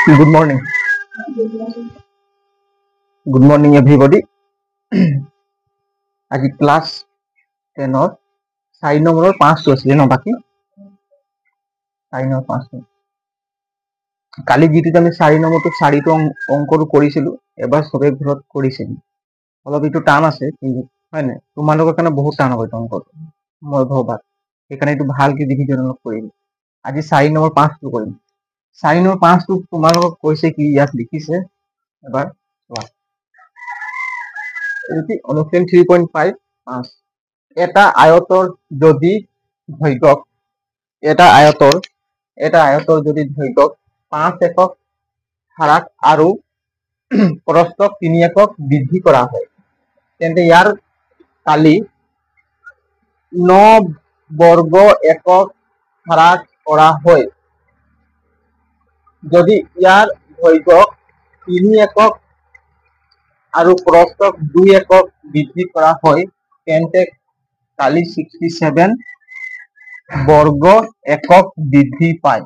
Good morning. Good morning, everybody. আজি class 10 4 নম্বৰৰ 5টো আছিল ন বাকি 4 নম্বৰ 5টো কালি যেটো আমি 4 নম্বৰটো 4টো অংকটো কৰিছিলো এবাৰ সবে ঘৰত কৰিছিল অলপ ইটো টান আছে কিন্তু হয় না তোমালোকৰ কাৰণে বহুত টান হ'ব অংকটো মই ভাববা সেইকাৰণে ইটো ভালকৈ ডিভিজন কৰিম আজি 4 নম্বৰ 5টো কৰিম 4 নম্বৰ 5টো তোমালোকক কৈছে কি ইয়াত লিখিছে এবাৰ চোৱা অনুচ্ছেদ 3.5 এটা আয়তৰ যদি দৈৰ্ঘ্য এটা আয়তৰ যদি দৈৰ্ঘ্য 5 একক হ্ৰাস আৰু প্ৰস্থ 3 একক বৃদ্ধি কৰা হয় তেন্তে ইয়াৰ কালি 9 বৰ্গ একক হ্ৰাস কৰা হয় যদি ইয়াৰ দৈৰ্ঘ্য 3 একক আৰু প্ৰস্থ 2 একক বৃদ্ধি কৰা হয় তেন্তে কালি 67 বৰ্গ একক বৃদ্ধি পায়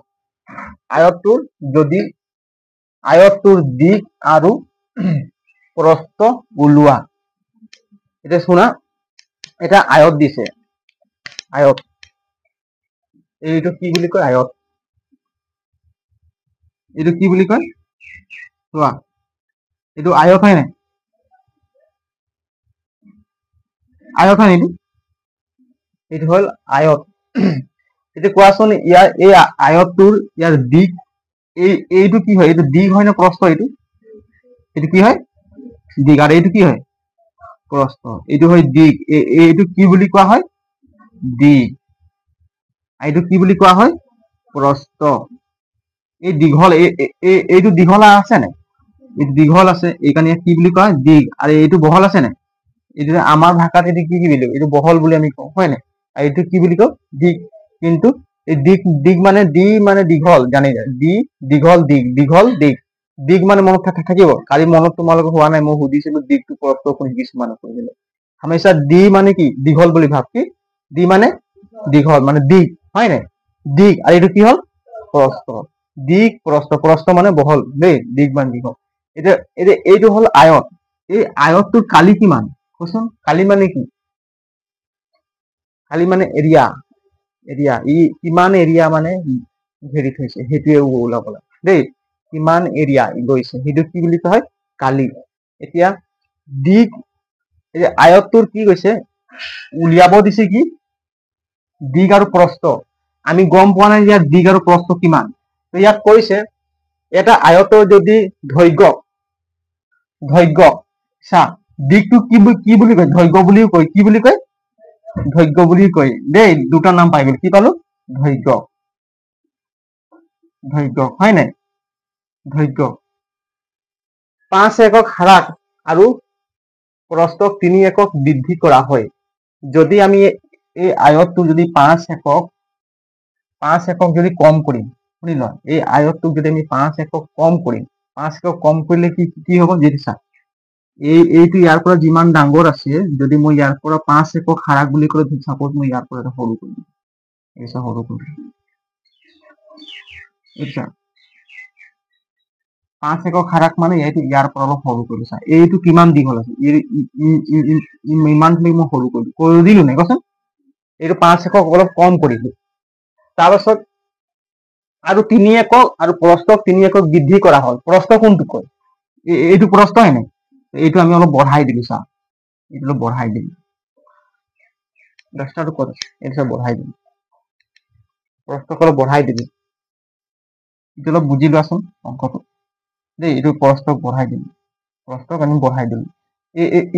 আয়তটোৰ দিক আৰু প্ৰস্থ উলোৱা এটা শুনা এটা আয়ত দিছে আয়ত এইটো কি বুলি কয় আয়ত এইটো কি বুলি কয় চোৱা এইটো আয়ত হয় না আয়ত হয় নেকি এইটো হল আয়ত এটা কোৱাচোন ইয়াৰ এই আয়তটোৰ ইয়াৰ দিক এইটো কি হয় এইটো দিক হয় না প্ৰস্থ এইটো কি হয় দিক আৰ এইটো কি হয় প্ৰস্থ এইটো হয় দিক এইটো কি বুলি কোৱা হয় দিক এইটো কি বুলি কোৱা হয় প্রস্থ এই দীঘল এইটো দীঘল আছে না এই দীঘল আছে এইখানে কি বুলি কয় দিক আর এইটো বহল আছে না এইটো আমার ভাষাত এটি কি বুলি এইটো বহল বুলি আমি কওঁ হয় না আর এইটো কি বুলি কওঁ দিক কিন্তু এই দিক মানে দীঘল জানি দীঘল দিক দিক মানে মনত থাকিব কালি মনত তোমালোক হোৱা নাই মই সুধিছিলো দিকটো প্ৰস্থ কোন কিছুমানে কৈ দিলে হামেশা দি মানে কি দীঘল বুলি ভাব কি দি মানে দীঘল মানে দিক হয় না দিক আর এইটো কি হল প্রস্থ দিক প্রস্থ মানে বহল দেই দিক মানে দীঘল এটা এইটো হল আয়ত এই আয়তটোৰ কালি কিমান কোৱাচোন কালি মানে কি কালি মানে এৰিয়া ই কিমান এৰিয়া মানে ঘেৰি থৈছে সেইটোৱে ওলাব লাগে দেই কিমান এৰিয়া গৈছে সেইটো কি বুলি কয় কালি এতিয়া দিক এই আয়তটোৰ কি কৈছে উলিয়াব দিছে কি দিক আৰু প্ৰস্থ আমি গম পোৱা নাই ইয়াৰ দিক আৰু প্ৰস্থ কিমান তো ইয়াত কৈছে এটা আয়তৰ যদি দৈৰ্ঘ্য চা দিকটো কি বুলি কয় দৈৰ্ঘ্য বুলিও কয় কি বুলি কয় দৈৰ্ঘ্য বুলি কয় দেই দুটা নাম পাই গ'ল কি পালো দৈৰ্ঘ্য হয় নাই দৈৰ্ঘ্য 5 একক হ্ৰাস আৰু প্ৰস্থ 3 একক বৃদ্ধি কৰা হয় যদি আমি এই আয়তটো যদি 5 একক যদি কম করি শুনিল এই আয়তটো যদি আমি 5 একক কম করি 5 একক কম কৰিলে কি হ'ব যেটি চা এইটো ইয়াৰ পৰা যিমান ডাঙৰ আছে যদি মই ইয়াৰ পৰা 5 একক হ্ৰাস বুলি কলে সাপোজ মই ইয়াৰ পৰা সৰু কৰিম এইটা সৰু কৰিম আচ্ছা 5 একক হ্ৰাস মানে এইটো ইয়াৰ পৰা অলপ সৰু কৰি চা এইটো কিমান দীঘল আছে ইমানখিনি মই সৰু কৰি দিলো নাই কচোন এইটো 5 একক অলপ কম কৰিলো তাৰপাছত আৰু 3 একক আৰু প্ৰস্থ 3 একক বৃদ্ধি কৰা হ'ল প্ৰস্থ কোনটো কয় এইটো প্ৰস্থ হয় নাই এইটো আমি অলপ বঢ়াই দিলো চা এইটো অলপ বঢ়াই দিলো দশটাটো কত এইটো বঢ়াই দিলো প্ৰস্থ অলপ বঢ়াই দিলো এইটো অলপ বুজি লোৱাচোন অংকটো দেই এইটো প্ৰস্থ বঢ়াই দিলো প্ৰস্থক আমি বঢ়াই দিলো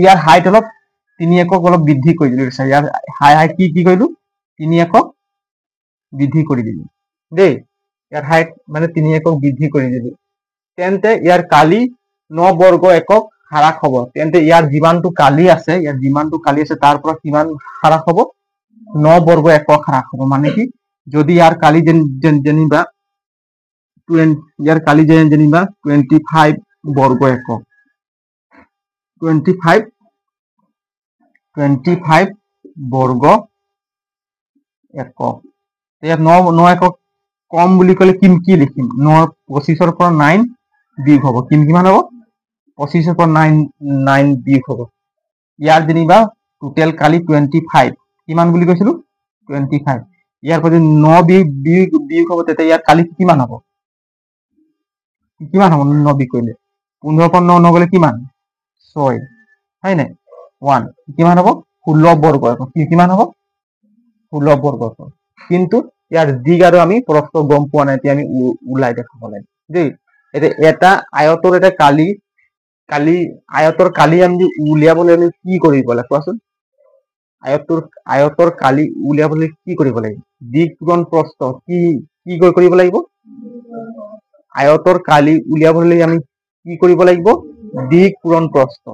ইয়াৰ হাইট অলপ 3 একক অলপ বৃদ্ধি কৰি দিলো ইয়াৰ হাইট কি কৰিলো 3 একক বৃদ্ধি কৰি দিলো দেই ইয়াৰ হাইট মানে 3 একক বৃদ্ধি কৰি দিলো তেন্তে ইয়াৰ কালি 9 বৰ্গ একক হ্ৰাস হ'ব তেন্তে ইয়াৰ যিমানটো কালি আছে তাৰ পৰা কিমান হ্ৰাস হ'ব 9 বৰ্গ একক হ্ৰাস হ'ব মানে কি যদি ইয়াৰ কালি যেনিবা ইয়াৰ কালি যেনিবা 25 বর্গ একক 25 বর্গ একক ইয়াত 9 একক কম বুলি ক'লে কি লিখিম 25ৰ পৰা 9 বিয়োগ হ'ব কিমান হ'ব 25ৰ পৰা 9 বিয়োগ হ'ব ইয়াৰ যেনিবা টোটেল কালি 25 কিমান বুলি কৈছিলো 25 ইয়াৰ পৰা 9 বিয়োগ হ'ব তেতিয়া ইয়াৰ কালি কিমান হ'ব 9 বিয়োগ কৰিলে 15 পৰা 9 নগ'লে কিমান 6 হয় নাই 1 কিমান হ'ব 16 বৰ্গ কিমান হ'ব 16 বৰ্গ কিন্তু ইয়াৰ দিগ আৰু আমি প্ৰস্থ গম পোৱা নাই এতিয়া আমি উলাই দেখাব লাগে দেই এটা আয়তৰ এটা আয়তৰ কালি আমি উলিয়াবলৈ আমি কি কৰিব লাগে কোৱাচোন আয়তৰ কালি উলিয়াবলৈ কি কৰিব লাগিব দিগ গুণ প্ৰস্থ কি কৰিব লাগিব আয়তৰ কালি উলিয়াবলৈ আমি কি কৰিব লাগিব দিগ পূৰণ প্ৰস্থ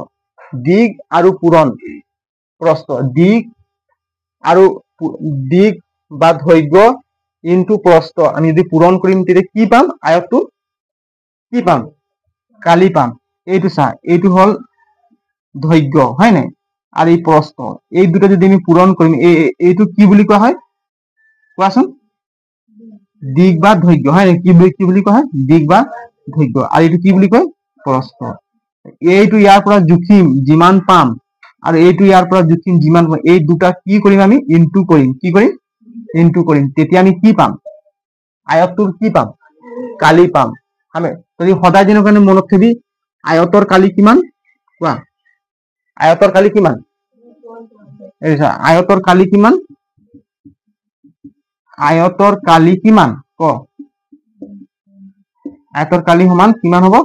দিগ আৰু পূৰণ প্ৰস্থ দিগ বা দৈৰ্ঘ্য ইনটু প্ৰস্থ আমি যদি পূৰণ কৰিম তেতিয়া কি পাম আয়তটো কি পাম কালি পাম এইটো চা এইটো হল দৈৰ্ঘ্য হয় নাই আৰু এই প্ৰস্থ এই দুটা যদি আমি পূৰণ কৰিম এইটো কি বুলি কোৱা হয় কোৱাচোন দিগ বা দৈৰ্ঘ্য হয় নাই কি বুলি কোৱা হয় দিগ বা দৈৰ্ঘ্য আৰু এইটো কি বুলি কয় প্ৰস্থ এইটো ইয়াৰ পৰা জুখিম যিমান পাম আৰু এইটো ইয়াৰ পৰা জুখিম যিমান পাম এই দুটা কি কৰিম আমি ইনটু কৰিম কি কৰিম ইনটু কৰিম তেতিয়া আমি কি পাম আয়তটোৰ কি পাম কালি পাম আমি যদি সদায় দিনৰ কাৰণে মনত থবি আয়তৰ কালি কিমান কোৱা আয়তৰ কালি কিমান আয়তৰ কালি কিমান আয়তৰ কালি কিমান ক আয়তৰ কালি সমান কিমান হ'ব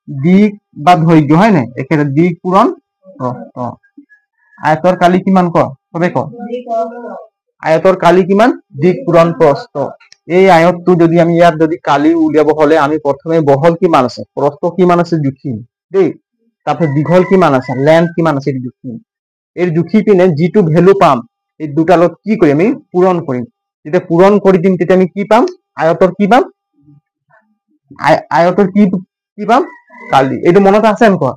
দিগ বা দৈৰ্ঘ্য হয় নাই একেবাৰে দিগ পূৰণ প্ৰস্থ আয়তৰ কালি কিমান ক সবে ক আয়তৰ কালি কিমান দিগ পূৰণ প্ৰস্থ এই আয়তটো যদি আমি ইয়াত যদি কালি উলিয়াব হলে আমি প্ৰথমে বহল কিমান আছে প্ৰস্থ কিমান আছে জুখিম দেই তারপর দীঘল কিমান আছে লেন্থ কিমান আছে জুখিম এর জুখি পিনে যিটো ভ্যালু পাম এই দুটা লগত কি করি আমি পূরণ করিম যেতিয়া পূরণ কৰি দিম তেতিয়া আমি কি পাম আয়তৰ কি পাম আয়তৰ কি পাম কালি এইটো মনত আছে আমি কোৱা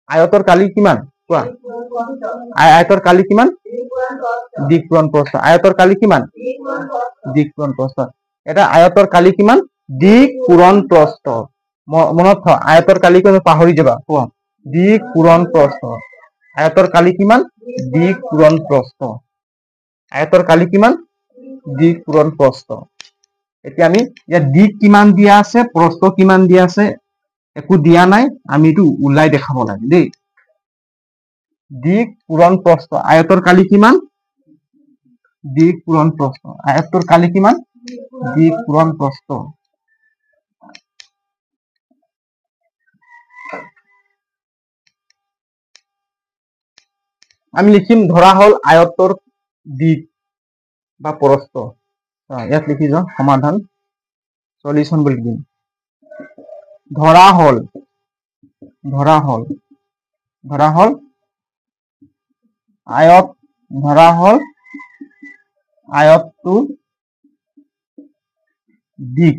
আয়তৰ কালি কিমান কোৱা আয়তৰ কালি কিমান দিক পূৰণ প্ৰস্থ আয়তৰ কালি কিমান দিক পূৰণ প্ৰস্থ এটা আয়তৰ কালি কিমান দিক পূৰণ প্ৰস্থ মনত থ আয়তৰ কালি কোনো পাহৰি যাবা কোৱা দিক পূৰণ প্ৰস্থ আয়তৰ কালি কিমান দিক পূৰণ প্ৰস্থ আয়তৰ কালি কিমান দিক পূৰণ প্ৰস্থ এতিয়া আমি ইয়াত দিক কিমান দিয়া আছে প্ৰস্থ কিমান দিয়া আছে একো দিয়া নাই আমি এটো উলাই দেখাব লাগে দেই দিক পূৰণ প্ৰস্থ আয়তৰ কালি কিমান দিক পূৰণ প্ৰস্থ আয়তৰ কালি কিমান দিক পূৰণ প্ৰস্থ আমি লিখিম ধৰা হল আয়তৰ দিক বা প্ৰস্থ ইয়াত লিখি যাও সমাধান সলিউশন বুলি দিম ধৰা হল আয়তটোৰ দিক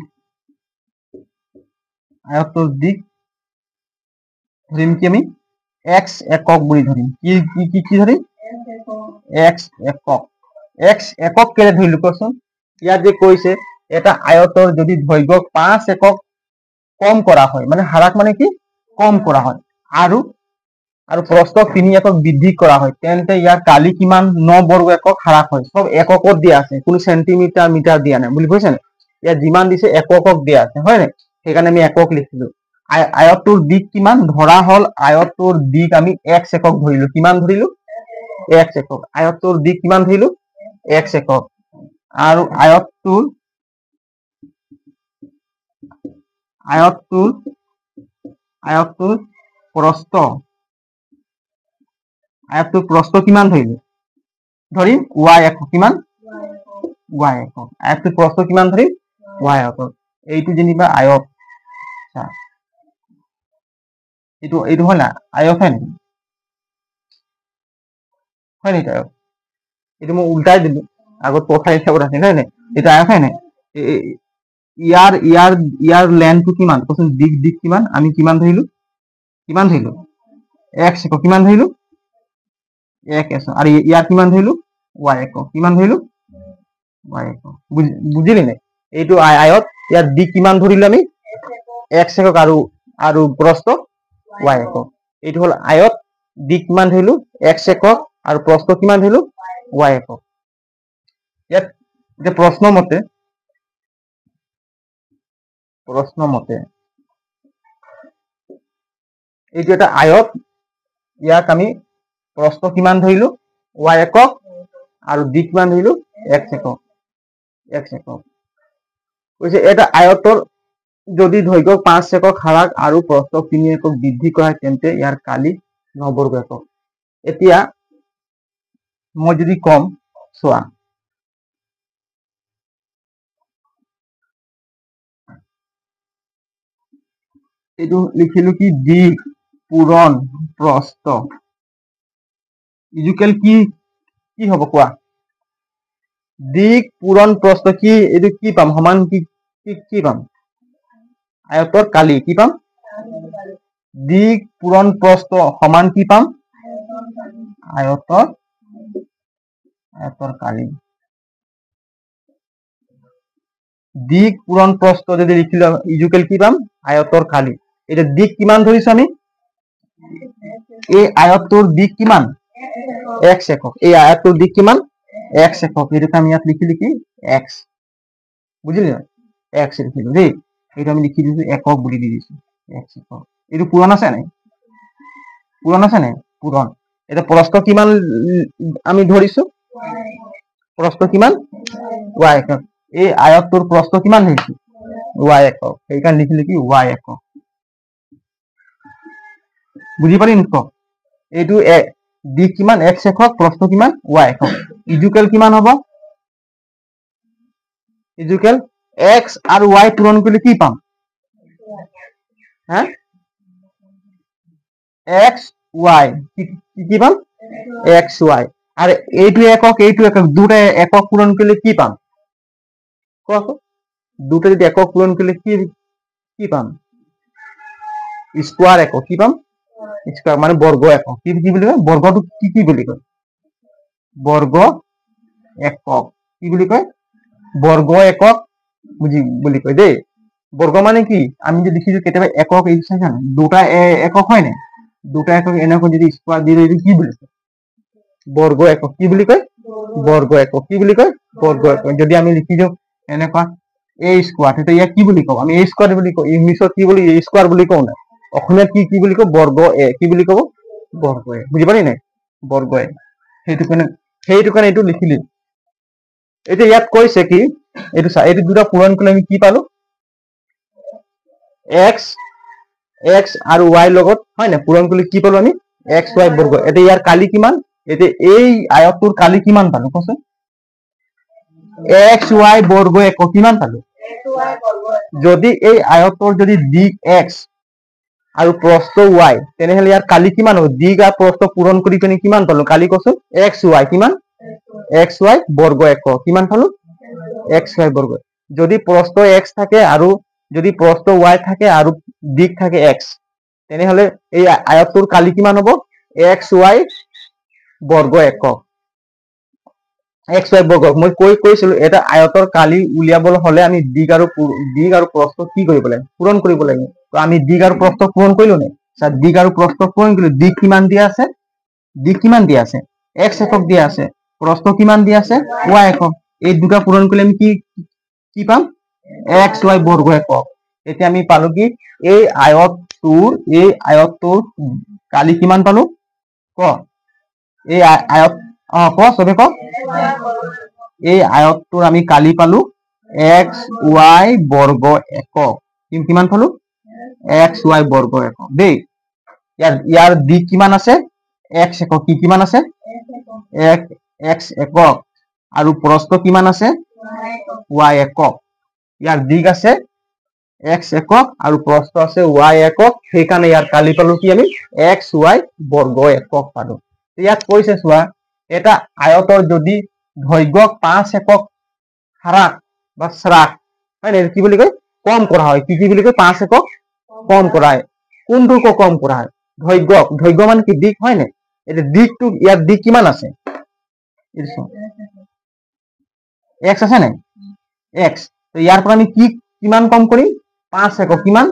ধৰিম কি আমি x একক বুলি ধৰিম কি ধৰিম x একক কেলে ধৰিলো কোৱাচোন ইয়াত যে কৈছে এটা আয়তৰ যদি দৈৰ্ঘ্য 5 একক কম কৰা হয় মানে হাৰাক মানে কি কম কৰা হয় আৰু প্ৰস্থ 3 একক বৃদ্ধি কৰা হয় তেন্তে ইয়াৰ কালি কিমান 9 বৰ্গ একক হারাক হয় সব এককত দিয়া আছে কোনো সেন্টিমিটার মিটার দিয়া নাই বুলি কৈছে না ইয়াত যিমান দিছে এককক দিয়া আছে হয় না সেইকাৰণে আমি একক লিখিলো আয়তটোৰ দিক কিমান ধৰা হল আয়তটোৰ দিক আমি x একক ধৰিলো কিমান ধৰিলো x একক আয়তটোৰ দিক কিমান ধৰিলো x একক আৰু আয়তটোৰ প্ৰস্থ কিমান ধৰিলো ধৰিম y একক কিমান y একক আয়তটোৰ প্ৰস্থ কিমান ধৰিম y একক এইটো যেনিবা আয়ত এইটো হয় না আয়ত হয় নেকি হয় নেকি আয়ত এইটো মই উল্টাই দিলো আগত পঠাই হিচাপত আছে নাই এটা আয়ত হয় নাই ইয়াৰ লেন্থটো কিমান কোন দিক কিমান আমি কিমান ধৰিলো x একক কিমান ধৰিলো এক একক আৰু ইয়াৰ কিমান ধৰিলো y একক কিমান ধৰিলো y একক বুজিলি নাই এইটো আয়ত ইয়াৰ দিক কিমান ধৰিলো আমি x একক আৰু প্ৰস্থ y একক এইটো হল আয়ত দিক কিমান ধৰিলো x একক আৰু প্ৰস্থ কিমান ধৰিলো y একক ইয়াত যে প্ৰশ্ন মতে এইটো এটা আয়ত ইয়াক আমি প্ৰস্থ কিমান ধৰিলো y একক আৰু দিক কিমান ধৰিলো x একক কৈছে এটা আয়তৰ যদি দৈৰ্ঘ্য 5 একক হাৰাক আৰু প্ৰস্থ 3 একক বৃদ্ধি কৰা তেন্তে ইয়াৰ কালি 9 বৰ্গ একক এতিয়া মই যদি কম চোৱা এইটো লিখিলো কি দিক পূৰণ প্ৰস্থ ইজুকেল কি হ'ব কোৱা দিক পূৰণ প্ৰস্থ কি এইটো কি পাম সমান কি পাম আয়তৰ কালি কি পাম দিক পূৰণ প্ৰস্থ সমান কি পাম আয়তৰ কালি দিক পূৰণ প্ৰস্থ যদি লিখিলো ইজুকেল কি পাম আয়তৰ কালি এটা দিক কিমান ধৰিছো আমি এই আয়তটোৰ দিক কিমান x একক এই আয়তটোৰ দিক কিমান x একক এটাকে আমি ইয়াত লিখিলো কি x বুঝিলি না x লিখিলো দেই এটা আমি লিখি দিছো একক বুলি দি দিছো x একক এটো পূৰণ আছে নাই পূৰণ এটা প্ৰস্থ কিমান আমি ধৰিছো প্ৰস্থ কিমান y একক এই আয়তটোৰ প্ৰস্থ কিমান হৈছে y একক সেইকাৰণে লিখিলো কি y একক বুজি পালি নিশ্চয় এইটো দিক কিমান x একক প্ৰস্থ কিমান y একক ইজুকেল কিমান হ'ব ইজুকেল x আৰু y পূৰণ কৰিলে কি পাম হ্যাঁ x y কি পাম x y আর এইটো একক দুটা একক পূরণ করলে কি পাম দুটো যদি একক পূরণ করলে কি পাম স্কোয়ার একক কি পাম স্কোয়ার মানে বর্গ একক কি বলি কয় বর্গটো কি বলি কয় বর্গ একক কি বলি কয় বর্গ একক বলি কয় দেই বর্গ মানে কি আমি যে দেখিছো কেতিয়াবা একক এই দুটা একক হয় না দুটা একক এনেকৈ যদি স্কোয়ার দিয়ে দিই কি বলি কয় বর্গ একক কি বলি কয় বর্গ একক কি বলি কয় বর্গ একক যদি আমি লিখি দিও এনেকুৱা a স্কোয়ার এটা ইয়াক কি বুলি কও আমি a স্কোয়ার বুলি কও ইংলিশত কি বুলি a স্কোয়ার বুলি কও না অসমীয়াত কি বুলি কও বর্গ a কি বুলি কও বর্গ a বুজি পালি নাই বর্গ a সেইটো কাৰণে এইটো লিখিলি এটা ইয়াত কৈছে কি এইটো দুটা পূৰণ কৰিলে আমি কি পালো x আৰু y লগত হয় না পূৰণ কৰিলে কি পালো আমি x y বৰ্গ এটা ইয়াৰ কালি কিমান এটা এই আয়তটোৰ কালি কিমান পালো কচোন x y বৰ্গ একক কিমান পালো যদি এই আয়তৰ যদি দিক x আৰু প্ৰস্থ y তেনেহলে ইয়াৰ কালি কিমান হ'ব দিক আৰু প্ৰস্থ পূৰণ কৰি কিনে কিমান পালো কালি কচোন x y কিমান x y বর্গ একক কিমান পালো x y বর্গ যদি প্রস্থ x থাকে আৰু যদি প্ৰস্থ y থাকে আৰু দিক থাকে x তেনেহলে এই আয়তটোৰ কালি কিমান হ'ব x y বৰ্গ একক x y বৰ্গ মই কৈছিলো এটা আয়তৰ কালি উলিয়াবলৈ হলে আমি দিক আৰু প্ৰস্থ কি কৰিব লাগে পূৰণ কৰিব লাগে তো আমি দিক আৰু প্ৰস্থ পূৰণ কৰিলো নে স্যাৰ দিক আৰু প্ৰস্থ পূৰণ কৰিলো দিক কিমান দিয়া আছে x একক দিয়া আছে প্ৰস্থ কিমান দিয়া আছে y একক এই দুটা পূৰণ কৰিলে আমি কি পাম x y বৰ্গ একক এতিয়া আমি পালো কি এই আয়তটোৰ কালি কিমান পালো ক এই আয়ত সবে ক এই আয়তটোৰ আমি কালি পালো x y বৰ্গ একক কিমান পালো x y বৰ্গ একক দেই ইয়াৰ দিক কিমান আছে x একক কিমান আছে x একক আৰু প্ৰস্থ কিমান আছে y একক ইয়াৰ দিক আছে x একক আৰু প্ৰস্থ আছে y একক সেইকাৰণে ইয়াৰ কালি পালো কি আমি x y বৰ্গ একক পালো ইয়াত কৈছে চোৱা এটা আয়তৰ যদি দৈৰ্ঘ্য 5 একক হাৰাক বা স্ৰাক হয় না কি বুলি কয় কম কৰা হয় কি বুলি কয় 5 একক কম কৰা হয় কোনটো কম কৰা হয় দৈৰ্ঘ্য মানে কি দিক হয় না এটা দিকটো ইয়াৰ দিক কিমান আছে x আছে না x তো ইয়াৰ পৰা আমি কিমান কম কৰিম 5 একক কিমান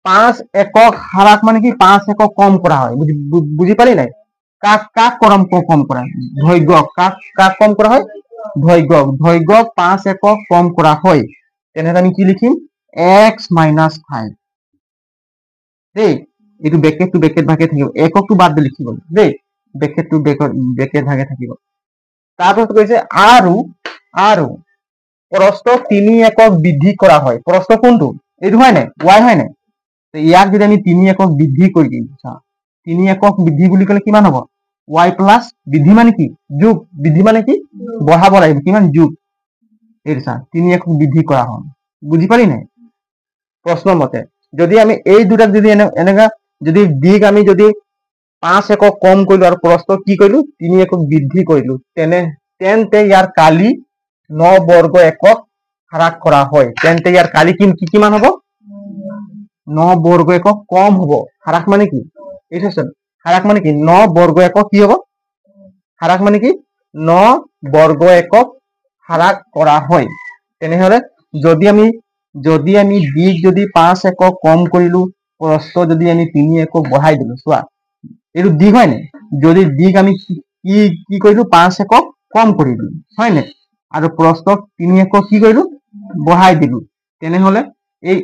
5 একক হারাক মানে কি 5 একক কম করা হয় বুঝি পারি নাই কাক কাক কম করা হয় ধৈর্ঘ্যক কাক কম করা হয় ধৈর্ঘ্যক 5 একক কম করা হয় তেনেহলে আমি কি লিখিম x - 5 দেই এইটো ব্ৰেকেট টু ব্ৰেকেট ভাগে থাকিব এককটো বাদ দি লিখিব দেই ব্ৰেকেট টু ব্ৰেকেট ভাগে থাকিব তাৰপিছত কৈছে আৰু প্ৰস্থ 3 একক বৃদ্ধি কৰা হয় প্ৰস্থ কোনটো এইটো হয় নাই y হয় নাই তো ইয়াক যদি আমি 3 একক বৃদ্ধি কৰি দিম 3 একক বৃদ্ধি বুলি ক'লে কিমান হ'ব y প্লাস বৃদ্ধি মানে কি যোগ বৃদ্ধি মানে কি বঢ়াব লাগিব কিমান যোগ এই 3 একক বৃদ্ধি কৰা হয় বুজি পাৰি নাই প্ৰশ্ন মতে যদি আমি এই দুটাক যদি এনেকা যদি দিক আমি যদি 5 একক কম কৰিলো আৰু প্ৰস্থ কি কৰিলো 3 একক বৃদ্ধি কৰিলো তেন্তে ইয়াৰ কালি 9 বর্গ একক হ্রাস করা হয় তেন্তে ইয়ার কালি কিমান হব 9 বর্গ একক কম হব হ্রাস মানে কি এইটো হ্রাস মানে কি 9 বর্গ একক কি হব হ্রাস মানে কি 9 বর্গ একক হ্রাস করা হয় তেনেহলে যদি আমি দিক যদি 5 একক কম কৰিলো প্ৰস্থ যদি আমি 3 একক বঢ়াই দিলো চোৱা এইটো দিক হয় নাই যদি দিক আমি কি কৰিলো 5 একক কম কৰিলো হয় নাই আৰু প্ৰস্থক 3 একক কি কৰিলো বঢ়াই দিলো তেনেহলে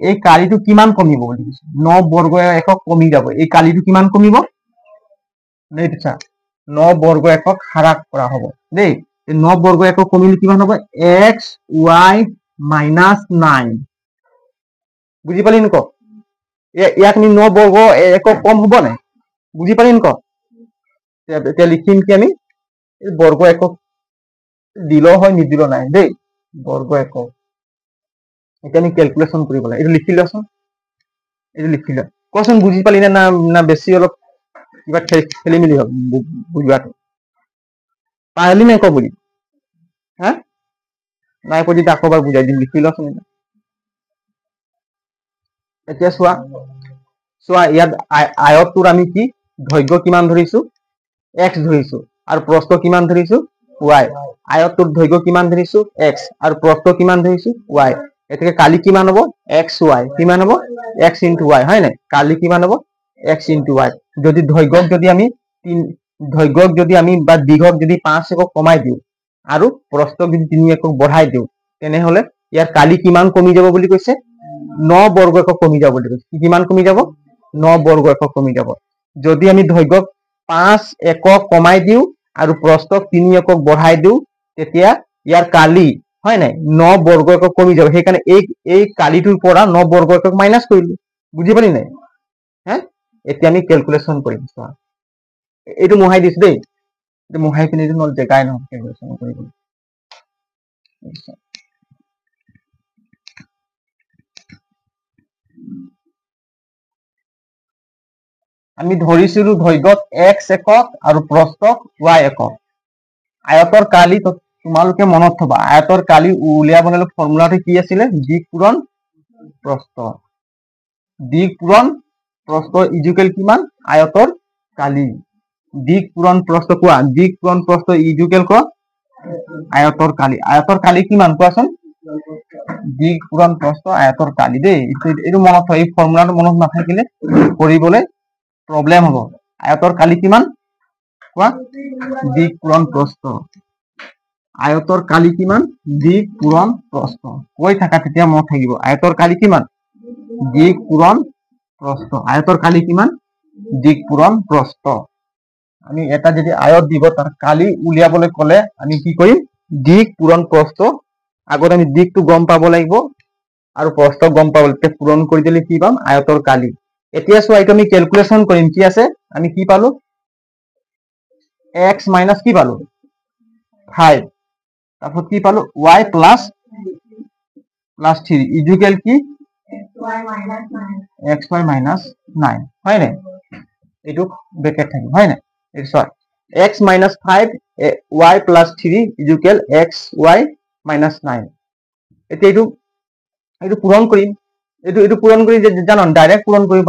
এই কালিটো কিমান কমিব বুলি কৈছে 9 বর্গ একক কমি যাব এই কালিটো কিমান কমিব নেইছা 9 বর্গ একক হ্রাস কৰা হ'ব দেই এই 9 বর্গ একক কমিলে কিমান হ'ব x y - 9 বুজি পালি নক ইয়াক আমি 9 বর্গ একক কম হ'ব নাই বুজি পালি নক এতিয়া লিখিম কি আমি এই বর্গ একক দিলো হয় নিদিলো নাই দেই বর্গ একক এটা আমি ক্যালকুলেশন কৰিব লাগে এটা লিখি লচোন এটা লিখি ল কোন বুজি পালি না না বেছি অলপ কিবা খেলি মিলি হ'ব বুঝবাটো পাইলি নাই ক বুজি হ্যাঁ নাই পজি আকবার বুঝাই দিম লিখি লচোন এতিয়া চোৱা ইয়াত আয়তটোৰ আমি কি দৈৰ্ঘ্য কিমান ধৰিছো x ধৰিছো আৰু প্ৰস্থ কিমান ধৰিছো y আয়তটোৰ দৈৰ্ঘ্য কিমান ধৰিছো x আৰু প্ৰস্থ কিমান ধৰিছো y এটাকে কালি কিমান হ'ব xy কিমান হ'ব x * y হয় নাই কালি কিমান হ'ব x * y যদি দৈৰ্ঘ্যক যদি আমি বা দীঘক যদি 5 একক কমাই দিও আৰু প্ৰস্থক যদি 3 একক বঢ়াই দিও তেনেহলে ইয়াৰ কালি কিমান কমি যাব বুলি কৈছে 9 বর্গ একক কমি যাব বুলি কৈছে কিমান কমি যাব 9 বর্গ একক কমি যাব যদি আমি দৈৰ্ঘ্যক 5 একক কমাই দিও আৰু প্ৰস্থক 3 একক বঢ়াই দিও তেতিয়া ইয়াৰ কালি হয় নাই 9 বৰ্গ একক কমি যাব সেই কাৰণে এই কালিটোৰ পৰা 9 বৰ্গ একক মাইনাস কৰিলো বুজি পালি নাই হ্যাঁ এতিয়া আমি ক্যালকুলেশন কৰিম চোৱা এইটো মোহাই দিছ দেই এইটো মোহাই কিনে এইটো নল জেগাই নহয় ক্যালকুলেশন কৰিবলৈ আমি ধৰিছিলো দৈৰ্ঘ্যত x একক আৰু প্ৰস্থক y একক আয়তৰ কালি তোমালোকে মনত থবা আয়তৰ কালি উলিয়াবলৈ ফৰ্মুলাটো কি আছিল দিক পূৰণ প্ৰস্থ ইকুৱেল কিমান আয়তৰ কালি দিক পূৰণ প্ৰস্থ কোৱা দিক পূৰণ প্ৰস্থ ইকুৱেল ক আয়তৰ কালি কিমান কোৱাচোন দিক পূৰণ প্ৰস্থ আয়তৰ কালি দেই এইটো মনত হয় এই ফৰ্মুলাটো মনত নাথাকিলে কৰিবলৈ প্ৰবলেম হব আয়তৰ কালি কিমান কোৱা দিক পূৰণ প্ৰস্থ আয়তৰ কালি কিমান দিক পূৰণ প্ৰস্থ কৈ থাকা তেতিয়া মনত থাকিব আয়তৰ কালি কিমান দিক পূৰণ প্ৰস্থ আয়তৰ কালি কিমান দিক পূৰণ প্ৰস্থ আমি এটা যদি আয়ত দিব তাৰ কালি উলিয়াবলৈ কলে আমি কি কৰিম দিক পূৰণ প্ৰস্থ আগত আমি দিকটো গম পাব লাগিব আৰু প্ৰস্থ গম পাব লাগিব পূৰণ কৰি দিলে কি পাম আয়তৰ কালি এতিয়া চোৱা এইটো আমি ক্যালকুলেশন কৰিম কি আছে আমি কি পালো x মাইনাস কি পালো 5 তারপর কি পালো y প্লাস 3 ইকুয়াল কি xy মাইনাস 9 হয় না এটু ব্র্যাকেট থাকে হয় না এই sorry x minus 5 y plus 3 equal xy minus 9 এটা এটু পূরণ করি এটু পূরণ করি জানো ডাইরেক্ট পূরণ করি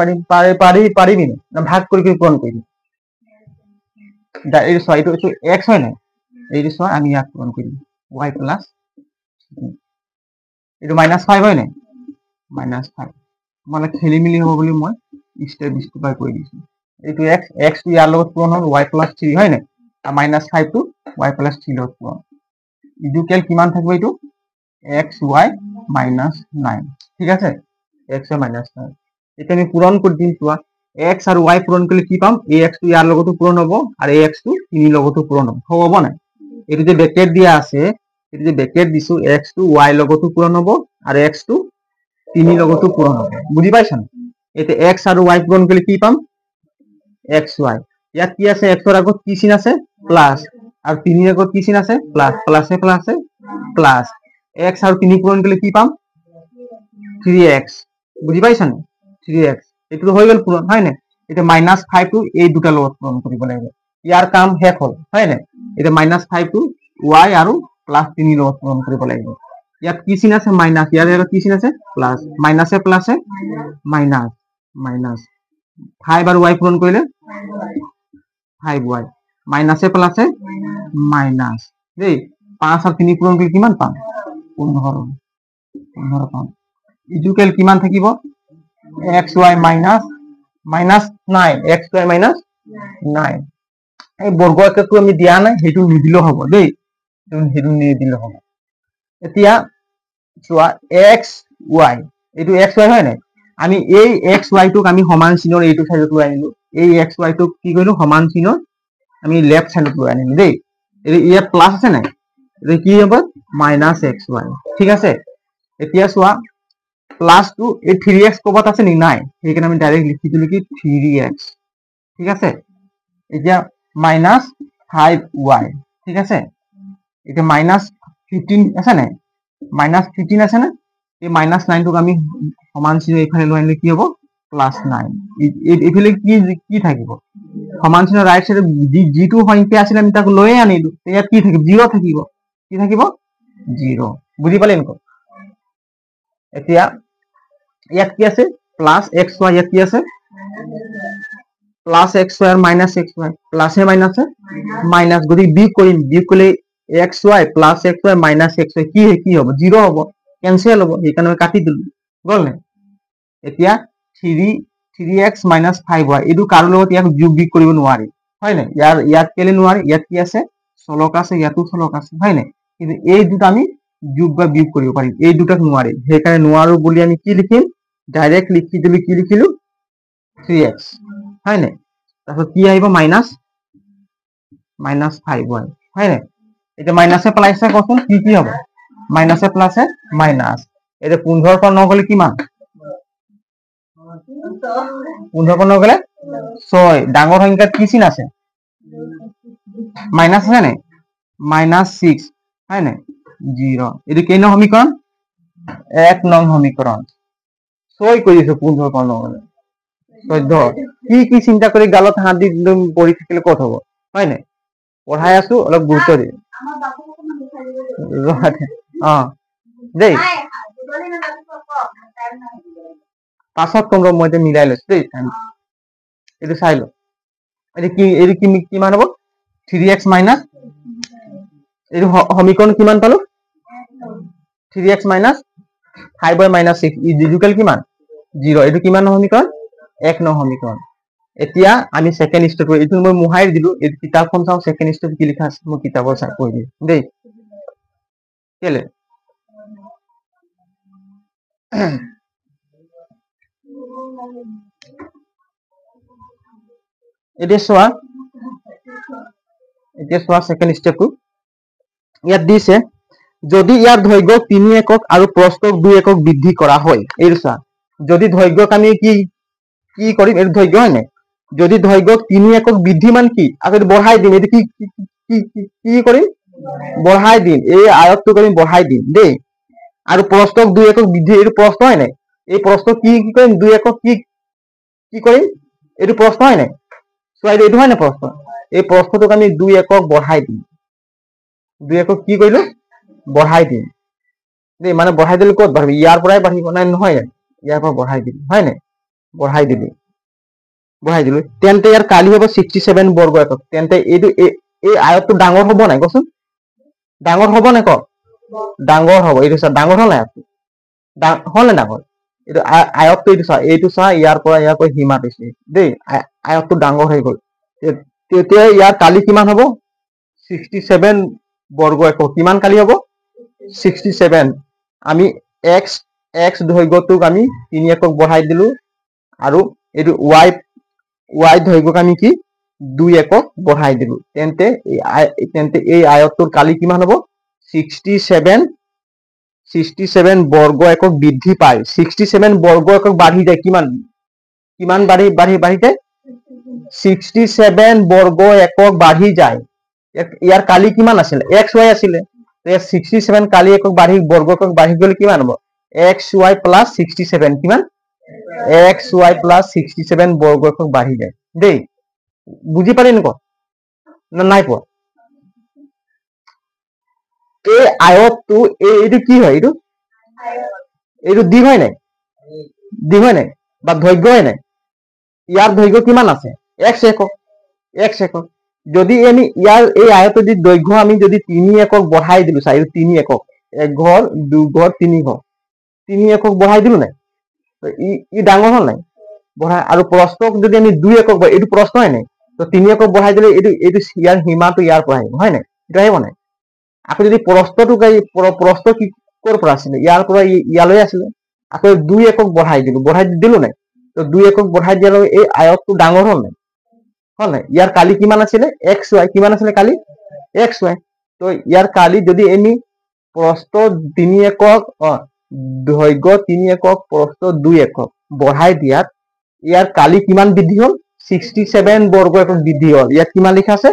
পারিবি না ভাগ করে পূরণ করি এই সরি এটু x হয় না এই সরি আমি ইয়াক পূরণ করি y প্লাস এইটো -5 হয় নাই -5 মানে খেলি মেলি হ'ব বুলি মই স্টেপ স্টেপাই কৈ দিছো এইটো x টো ইয়াৰ লগত পূৰণ হ'ল y + 3 হয় নাই আৰু -5 টো y + 3 লগত পূৰণ ইকুৱেল কিমান থাকিব এইটো xy - 9 ঠিক আছে xy - 9 এটা আমি পূৰণ কৰি দিম চোৱা x আৰু y পূৰণ কৰিলে কি পাম ax টো ইয়াৰ লগতো পূৰণ হ'ব আৰু ax টো 3 লগতো পূৰণ হ'ব নাই এইটো যে ব্ৰেকেট দিয়া আছে এইটো যে ব্ৰেকেট দিছো x টো y লগতো পূৰণ হ'ব আৰু x টো 3 লগতো পূৰণ হ'ব বুজি পাইছা এতে x আৰু y পূৰণ কৰিলে কি পাম xy ইয়াত কি আছে x ৰ আগত কি চিন আছে প্লাস আৰু 3 ৰ আগত কি চিন আছে প্লাস প্লাসে প্লাসে প্লাস x আৰু 3 পূৰণ কৰিলে কি পাম 3x বুজি পাইছা 3x এটো হৈ গল পূৰণ হয় না এটা -5 টো এই দুটা লগত পূৰণ কৰিব লাগিব ইয়াৰ কাম শেষ হ'ল হয় না এটা -5 টো y আৰু +3 লগত পূৰণ কৰিব লাগিব ইয়াত কি চিন আছে মাইনাস ইয়াৰ আগত কি চিন আছে প্লাস মাইনাসে প্লাসে মাইনাস মাইনাস 5 আৰু y পূৰণ কৰিলে 5y মাইনাসে প্লাসে মাইনাস দেই 5 আৰু 3 পূৰণ কৰিলে কিমান পাম 15 পাম ইকুৱেল কিমান থাকিব xy -9 xy -9 এই বৰ্গ এককটো আমি দিয়া নাই হেতু নিদিলেও হ'ব দেই হেতু নিদিলেও হ'ব এতিয়া চোৱা xy এইটো xy হয় নাই আমি এই xy টোক আমি সমান চিনৰ এইটো সাইডত লৈ আনিলো এই xy টোক কি কৰিলো সমান চিনৰ আমি লেফট সাইডত লৈ আনিলো দেই এই ইয়াত প্লাস আছে নাই এই কি হ'ব -xy ঠিক আছে এতিয়া চোৱা প্লাস টু এই 3x কবাত আছে নি নাই সেইকাৰণে আমি ডাইৰেক্ট লিখি দিলো কি 3x ঠিক আছে এতিয়া -5y ঠিক আছে এতিয়া -15 আছে নাই -15 আছে না এই -9 টোক আমি সমান চিন এইফালে লৈ আনিলে কি হ'ব +9 এইফালে কি থাকিব সমান চিনৰ ৰাইট সাইডে যিটো সংখ্যা আছিল আমি তাক লৈ আনিলো ইয়াত কি থাকিব 0 থাকিব কি থাকিব 0 বুজি পালে নক এতিয়া ইয়াত কি আছে +xy ইয়াত কি আছে +xy আর -xy প্লাসে মাইনাসে মাইনাস যদি বিয়োগ কৰিলে xy +xy -xy কি হ'ব 0 হ'ব ক্যান্সেল হ'ব এইকাৰণে কাটি দিলো গল না এতিয়া 3x - 5y এটো কাৰো লগত ইয়াক যোগ বিয়োগ কৰিব নোৱাৰি হয় না ইয়াত কেলে নোৱাৰি ইয়াত কি আছে চলক আছে ইয়াতো চলক আছে হয় না কিন্তু এই দুটা আমি যোগ বা বিয়োগ কৰিব পাৰিম এই দুটাক নোৱাৰি সেইকাৰণে নোৱাৰো বুলি আমি কি লিখিম ডাইরেক্ট লিখি দিলো কি লিখিলো 3x হয় না তারপর কি আইব -5y হয় না এটা মাইনাসে প্লাসে কখন কি হবে মাইনাসে প্লাসে মাইনাস এটা 15 পর 9 গলে কিমান 15 পর 9 গলে 6 ডাঙৰ সংখ্যাত কি চিন আছে মাইনাস আছে না -6 হয় না 0 এটা কেই নং সমীকরণ 1 নং সমীকরণ 6 কৰিছো 15 পৰ 9 গলে 14 কি চিন্তা কৰি গালত হাত দি পৰি থাকিলে কত হ'ব হয় না পঢ়াই আছো অলপ গুৰুত্ব দি দেই পাছত কম মই মিলাই লৈছো দেই এইটো চাই লো এইটো কিমান হ'ব 3x মাইনাস এইটো সমীকৰণ কিমান পালো 3x minus 5y minus 6 equal কিমান 0 এইটো কিমান সমীকৰণ 1 নং সমীকৰণ এতিয়া আমি সেকেন্ড স্টেপ এইটো মই মুহাই দিলো এই কিতাপখন চাও সেকেন্ড স্টেপ কি লিখা আছে মই কিতাপৰ চাই কৈ দিম দেই কেলে এতিয়া চোৱা সেকেন্ড স্টেপটো ইয়াত দিছে যদি ইয়াৰ দৈৰ্ঘ্য 3 একক আৰু প্ৰস্থক 2 একক বৃদ্ধি কৰা হয় এই চোৱা যদি দৈৰ্ঘ্যক আমি কি কৰিম এই দৈৰ্ঘ্য হয় না যদি দৈৰ্ঘ্যক 3 একক বৃদ্ধি মান কি আগতে বঢ়াই দিম এটো কি কৰিম বঢ়াই দিম এই আয়তটোক আমি বঢ়াই দিম দেই আৰু প্ৰস্থক 2 একক বৃদ্ধি এই প্ৰস্থ হয় না এই প্ৰস্থ কি কৰিম 2 একক কি কৰিম এইটো প্ৰস্থ হয় না চোৱা এইটো হয় না প্ৰস্থ এই প্ৰস্থটোক আমি 2 একক বঢ়াই দিম 2 একক কি কৰিলো বঢ়াই দিম দেই মানে বঢ়াই দিলে কত বাঢ়িব ইয়াৰ পৰাই বাঢ়িব নাই নহয় ইয়াৰ পৰা বঢ়াই দিম হয় না বঢ়াই দিলি তেন্তে ইয়াৰ কালি হ'ব 67 বৰ্গ একক তেন্তে এইটো এই আয়তটো ডাঙৰ হ'ব নাই কচোন ডাঙৰ হ'ব নাই ক ডাঙৰ হ'ব এইটো ডাঙৰ হ'ল আয়তটো হল নে ডাঙৰ এইটো আয়তটো এইটো চা ইয়াৰ পৰা সীমা দিছে দেই আয়তটো ডাঙৰ হৈ গ'ল তেতিয়া ইয়াৰ কালি কিমান হ'ব 67 বৰ্গ একক কিমান কালি হ'ব 67 আমি x দৈৰ্ঘ্যটোক আমি 3 একক বঢ়াই দিলো আৰু এইটো y দৈৰ্ঘ্যক আমি কি 2 একক বঢ়াই দিলো তেন্তে এই আয়তটোৰ কালি কিমান হ'ব 67 বৰ্গ একক বৃদ্ধি পায় 67 বৰ্গ একক বাঢ়ি যায় কিমান বাঢ়ি যায় 67 বৰ্গ একক বাঢ়ি যায় ইয়াৰ কালি কিমান আছিল xy আছিল 67 কালি একক বাঢ়ি বৰ্গ একক বাঢ়ি গ'লে কিমান হ'ব xy প্লাস 67 কিমান xy প্লাস 67 বৰ্গ একক বাঢ়ি যায় দেই বুজি পালি নক না নাই পোৱা এই আয়তটো এইটো কি হয় এইটো দিঘ হয় নাই বা দৈৰ্ঘ্য হয় নাই ইয়াৰ দৈৰ্ঘ্য কিমান আছে x একক যদি আমি ইয়াৰ এই আয়তৰ যদি দৈৰ্ঘ্য আমি যদি 3 একক বঢ়াই দিলো চাইৰো 3 একক এক ঘৰ দুই ঘৰ তিনি ঘৰ 3 একক বঢ়াই দিলো নাই ই ডাঙৰ হল নাই বঢ়াই আৰু প্ৰস্থক যদি আমি 2 একক এইটো প্ৰস্থ হয় নাই তো 3 একক বঢ়াই দিলে এইটো ইয়াৰ সীমাটো ইয়াৰ পৰা আহিব হয় নাই এটা আহিব নাই আকৌ যদি প্ৰস্থটো প্ৰস্থ কি কৰ পৰা আছিল ইয়াৰ পৰা ইয়ালৈ আছিল আকৌ 2 একক বঢ়াই দিলো নাই তো 2 একক বঢ়াই দিলে এই আয়তটো ডাঙৰ হল নাই ইয়াৰ কালি কিমান আছিল xy কিমান আছিল কালি xy তো ইয়াৰ কালি যদি আমি প্ৰস্থ 3 একক দৈৰ্ঘ্য 3 একক প্ৰস্থ 2 একক বঢ়াই দিয়াত ইয়াৰ কালি কিমান বৃদ্ধি হল 67 বৰ্গ একক বৃদ্ধি হল ইয়াত কিমান লিখা আছে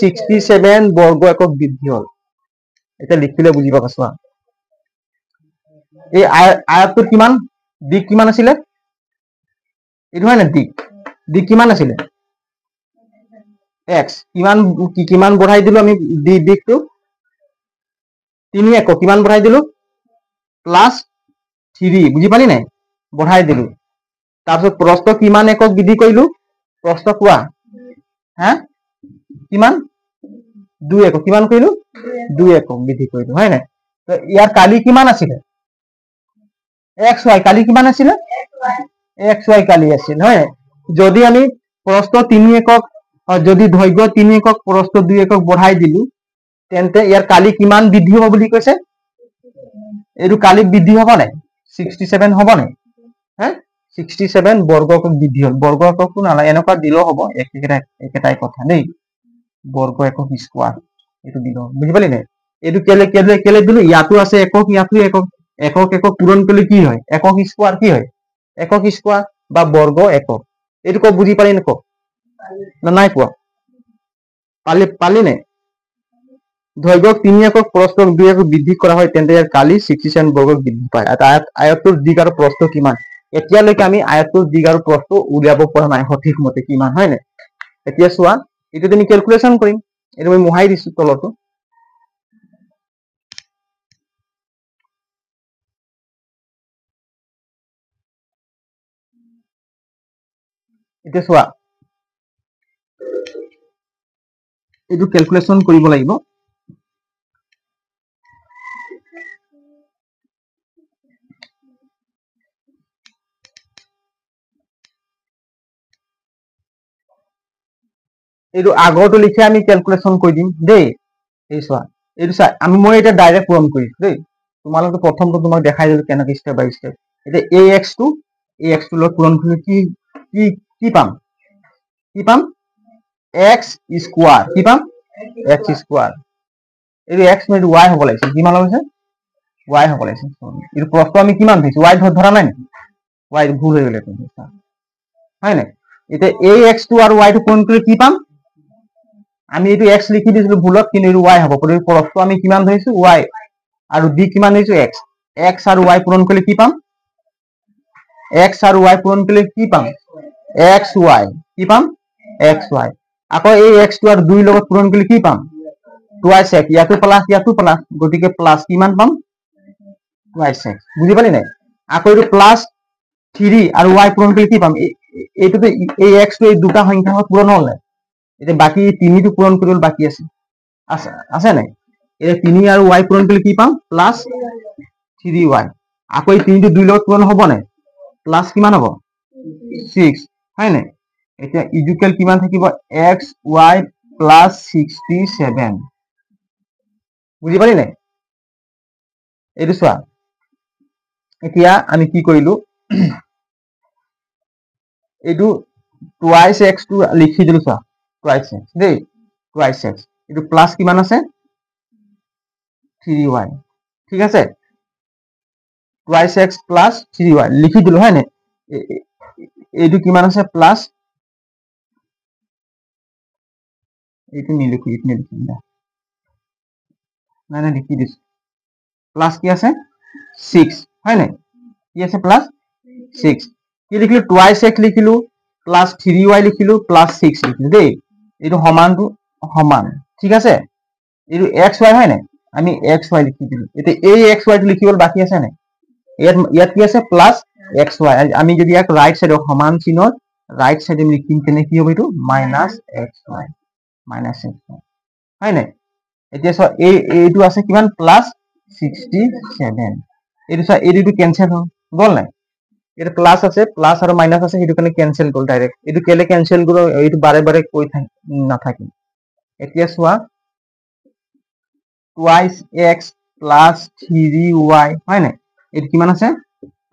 67 বৰ্গ একক বৃদ্ধি হল এটা লিখিলে বুজি পাবা চোৱা এই আয়তটোৰ কিমান দিক কিমান আছিল এইটো হয় না দিক কিমান আছিল x কিমান বঢ়াই দিলো আমি দিকটো 3 একক কিমান বঢ়াই দিলো প্লাস 3 বুজি পালি নাই বঢ়াই দিলো তাৰপিছত প্ৰস্থ কিমান একক বৃদ্ধি কৰিলো প্ৰস্থ কোৱা হা কিমান 2 একক কিমান কৰিলো 2 একক বৃদ্ধি কৰিলো হয় নাই তো ইয়াৰ কালি কিমান আছিল xy কালি কিমান আছিল xy কালি আছিল হয় যদি আমি প্ৰস্থ 3 একক যদি দৈৰ্ঘ্য 3 একক প্ৰস্থ 2 একক বঢ়াই দিলো তেন্তে ইয়াৰ কালি কিমান বৃদ্ধি হ'ব বুলি কৈছে এইটো কালি বৃদ্ধি হ'ব নাই 67 হ'ব নাই হা 67 বৰ্গ একক বৃদ্ধি হ'ল বৰ্গ এককটো নালাগে এনেকুৱা দিলেও হ'ব একেটাই কথা দেই বৰ্গ একক স্কোয়ার এইটো দিলো বুজি পালি নাই এইটো কেলে দিলো ইয়াতো আছে একক ইয়াতো একক পূৰণ কৰিলে কি হয় একক স্কোয়াৰ কি হয় একক স্কোয়াৰ বা বৰ্গ একক এইটো ক বুজি পালি নক না নাই পোৱা পালি নাই দৈৰ্ঘ্যক 3 একক প্ৰস্থক 2 একক বৃদ্ধি কৰা হয় তেন্তে ইয়াৰ কালি 67 বৰ্গ বৃদ্ধি পায় আয়তটোৰ দিক আৰু প্ৰস্থ কিমান এতিয়ালৈকে আমি আয়তটোৰ দিক আৰু প্ৰস্থ উলিয়াব পৰা নাই সঠিক মতে কিমান হয় নাই এতিয়া চোৱা এইটো আমি ক্যালকুলেশন কৰিম এইটো মই মোহাই দিছো তলটো এতিয়া চোৱা এইটো ক্যালকুলেশন কৰিব লাগিব এইটো আগৰটো লিখে আমি ক্যালকুলেশন কৰি দিম দেই এই চোৱা এইটো চা আমি মই এটা ডাইৰেক্ট পূৰণ কৰিছো দেই তোমালোকে প্ৰথমটো তোমাক দেখাই দিলো কেনেকৈ স্টেপ বাই স্টেপ এতিয়া ax টো লগত পূৰণ কৰিলে কি পাম x স্কয়ার কি পাম x স্কয়ার এই x মানে y হ'ব লাগিছে কিমান হৈছে y হ'ব লাগিছে এই প্ৰস্থ আমি কিমান দিছো y ধৰা নাই নেকি y ভুল হৈ গলে হয় নাই এতিয়া ax টো আৰু y টো পূৰণ কৰিলে কি পাম আমি এইটো x লিখি দিছিলো ভুলত কিন্তু এইটো y হ'ব কিন্তু প্ৰস্থ আমি কিমান ধৰিছো y আৰু d কিমান ধৰিছো x আৰু y পূৰণ কৰিলে কি পাম x আৰু y পূৰণ কৰিলে কি পাম xy কি পাম xy আকৌ এই x টো আৰু 2 লগত পূৰণ কৰিলে কি পাম twice x ইয়াতো প্লাস গতিকে প্লাস কিমান পাম twice x বুজি পালি নাই আকৌ এইটো প্লাস 3 আৰু y পূৰণ কৰিলে কি পাম এইটোতে এই x টো এই দুটা সংখ্যা পূৰণ হ'ল নাই এটা বাকি 3 টো পূৰণ কৰিল বাকি আছে নাই এটা 3 আৰু y পূৰণ কৰিলে কি পাম প্লাস 3y আকৌ এই 3 টো 2 লগত পূৰণ হ'ব নাই প্লাস কিমান হ'ব 6 হয় নাই এতিয়া ইকুৱেল কিমান থাকিব xy প্লাস 67 বুজি পালি নাই এইটো চোৱা এতিয়া আমি কি কৰিলো এইটো twice x টো লিখি দিলো চোৱা twice x দেই twice x এইটো প্লাস কিমান আছে 3y ঠিক আছে twice x plus 3y লিখি দিলো হয় নাই এইটো কিমান আছে প্লাস এইটো নিলিখি নাই লিখি দিছো প্লাস কি আছে 6 হয় নাই কি আছে প্লাস 6 কি লিখিলো twice x লিখিলো প্লাস 3y লিখিলো প্লাস 6 লিখিলো দেই এইটো সমানটো সমান ঠিক আছে এইটো xy হয় নাই আমি xy লিখি দিলো এতিয়া এই xy টো লিখিবলৈ বাকি আছে নাই ইয়াত কি আছে প্লাস xy আমি যদি এক রাইট সাইড সমান চিহ্নত রাইট সাইডে লিখিম তেনে কি হবে এটো মাইনাস xy হয় নাই এতিয়া সো এইটো আছে কিমান প্লাস 67 এইটো সো এইটো ক্যান্সেল গল নাই এটা প্লাস আছে প্লাস আর মাইনাস আছে এটো কানে ক্যান্সেল গল ডাইরেক্ট এটো কেলে ক্যান্সেল গল এইটো বারে বারে কই না থাকে এতিয়া সোয়া twice x plus 3y হয় নাই এটো কিমান আছে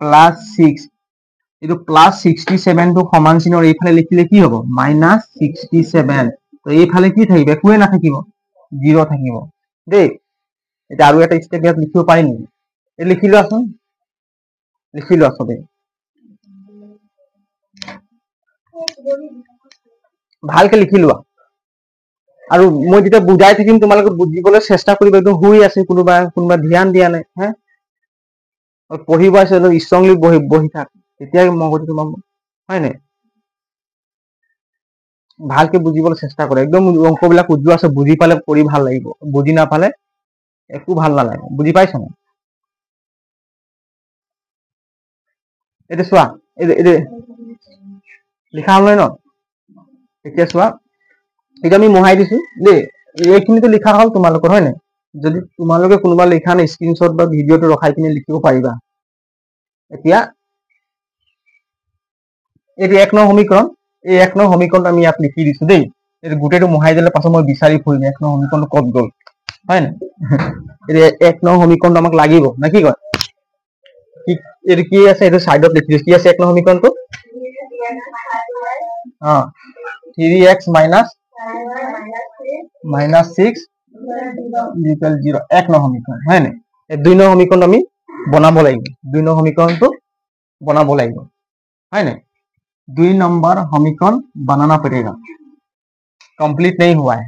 প্লাস 6 এটো প্লাস 67 টো সমান চিহ্নৰ এইফালে লিখিলে কি হ'ব মাইনাস 67 তো এইফালে কি থাকিব একোৱে না থাকিব 0 থাকিব দেই এটা আৰু এটা স্টেপ ইয়াত লিখিব পাৰি নি এই লিখিলো আসলে ভালকে লিখিলো আৰু মই যেতিয়া বুজাই থাকিম তোমালোকে বুজিবলৈ চেষ্টা কৰিবা একদম হুই আছে কোনোবা ধ্যান দিয়া নাই হ্যাঁ পঢ়িব আছে ষ্ট্ৰংলি বহি থাক তেতিয়া মগজু তোমাক হয় নাই ভালকে বুজিবলৈ চেষ্টা কৰে একদম অংকবিলাক উজ্জ্বল আছে বুজি পালে কৰি ভাল লাগিব বুজি না পালে একো ভাল নালাগে বুজি পাইছ না এটা চোৱা এটা লিখা হল ন এতিয়া চোৱা এটা আমি মোহাই দিছো দেই এইখিনিতে লিখা হল তোমালোকৰ হয় নাই যদি তোমালোকে কোনোবা লিখা নাই স্ক্ৰিনশ্বট বা ভিডিওটো ৰখাই কিনে লিখিব পাৰিবা এতিয়া এই এক নং সমীকৰণ এই এক নং সমীকৰণ আমি ইয়াত লিখি দিছো দেই এই গুটেটো মোহাই দিলে পাছত মই বিচাৰি ফুৰিম এক নং সমীকৰণ কত গল হয় না এই এক নং সমীকৰণ আমাক লাগিব না কি কয় এর কি আছে এটা সাইডত লিখি দিছো কি আছে এক নং সমীকৰণটো 3x minus 6 equal 0 এক নং সমীকৰণ হয় না এই দুই নং সমীকৰণ আমি বনাব লাগিব দুই নং সমীকৰণটো বনাব লাগিব হয় না 2 नंबर समीकरण बनाना पड़ेगा कंप्लीट नहीं हुआ है